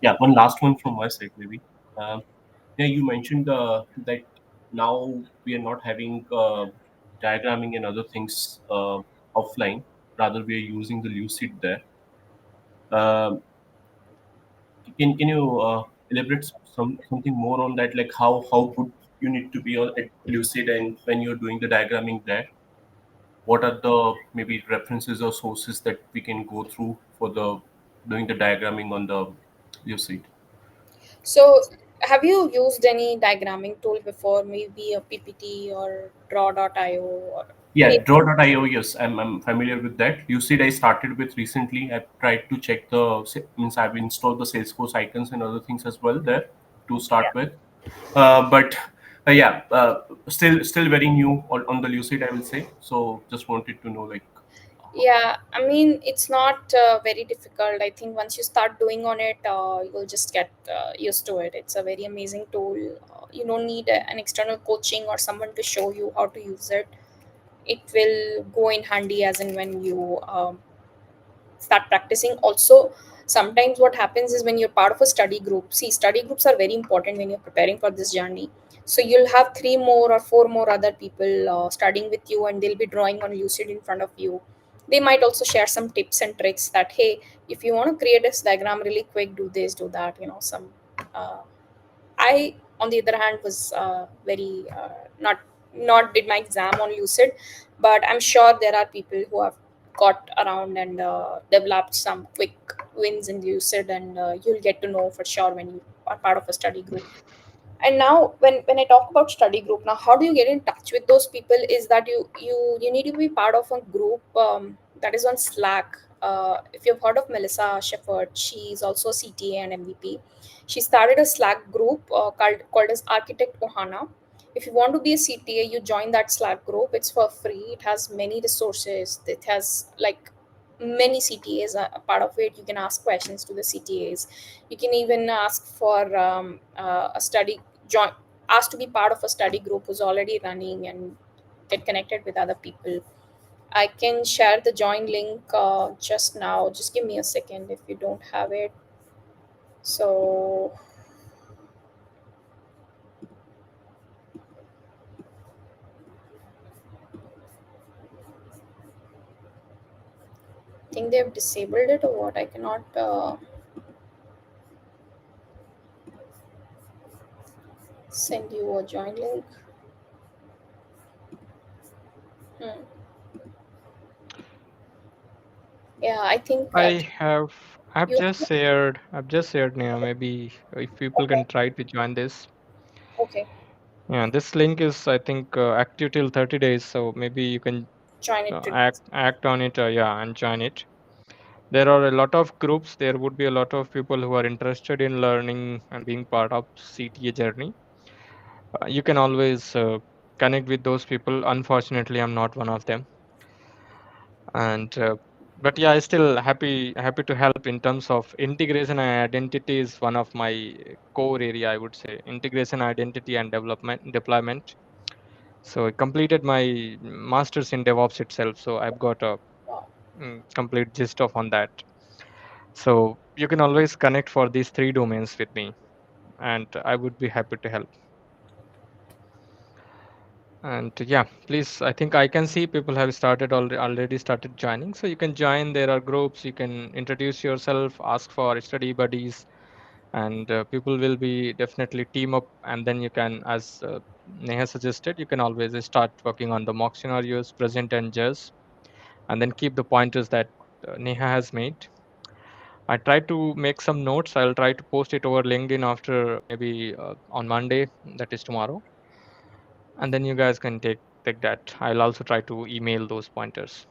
Yeah, one last one from my side, maybe. Um, yeah, you mentioned that now we are not having diagramming and other things offline. Rather, we are using the Lucid there. Um can you elaborate something more on that? Like how good you need to be on at Lucid, and when you're doing the diagramming there, what are the maybe references or sources that we can go through for the doing the diagramming on the Lucid? So, have you used any diagramming tool before? Maybe a PPT or Draw.io or Yeah, any? draw.io, yes, I'm familiar with that. Lucid I started with recently. I've tried to check means I've installed the Salesforce icons and other things as well there to start with. But yeah, still very new on the Lucid, I will say. So just wanted to know, like, Yeah, I mean, it's not very difficult. I think once you start doing on it, you'll just get used to it. It's a very amazing tool. You don't need an external coaching or someone to show you how to use it. It will go in handy as and when you start practicing. Also, sometimes what happens is when you're part of a study group, see, study groups are very important when you're preparing for this journey. So you'll have three more or four more other people studying with you, and they'll be drawing on Lucid in front of you. They might also share some tips and tricks that, hey, if you want to create this diagram really quick, do this, do that, some uh, I, on the other hand, was very not did my exam on Lucid, but I'm sure there are people who have got around and developed some quick wins in Lucid, and you'll get to know for sure when you are part of a study group. And now when I talk about study group, now how do you get in touch with those people is that you need to be part of a group that is on Slack. If you've heard of Melissa Shepard, she's also a CTA and MVP. She started a Slack group called as Architect Ohana. If you want to be a CTA, you join that Slack group. It's for free. It has many resources. It has like many CTAs a part of it. You can ask questions to the CTAs. You can even ask for a study join, ask to be part of a study group who's already running and get connected with other people. I can share the join link just now. Just give me a second if you don't have it. So I think they have disabled it or what. I cannot send you a join link. Hmm. Yeah, I think I've you just shared. I've just shared now. Maybe if people okay. can try to join this. Okay, Yeah, this link is I think active till 30 days. So maybe you can join it today. act on it. Yeah, and join it. There are a lot of groups. There would be a lot of people who are interested in learning and being part of CTA journey. You can always connect with those people. Unfortunately, I'm not one of them. And but yeah, I still happy to help in terms of integration and identity is one of my core area. I would say integration, identity, and development deployment. So I completed my masters in DevOps itself. So I've got a Wow. complete gist of on that. So you can always connect for these three domains with me, and I would be happy to help. And yeah, please, I think I can see people have already started joining. So you can join. There are groups. You can introduce yourself, ask for study buddies, and people will be definitely team up. And then you can, as Neha suggested, you can always start working on the mock scenarios, present and judge, and then keep the pointers that Neha has made. I try to make some notes. I'll try to post it over LinkedIn after maybe on Monday, that is tomorrow, and then you guys can take that. I'll also try to email those pointers.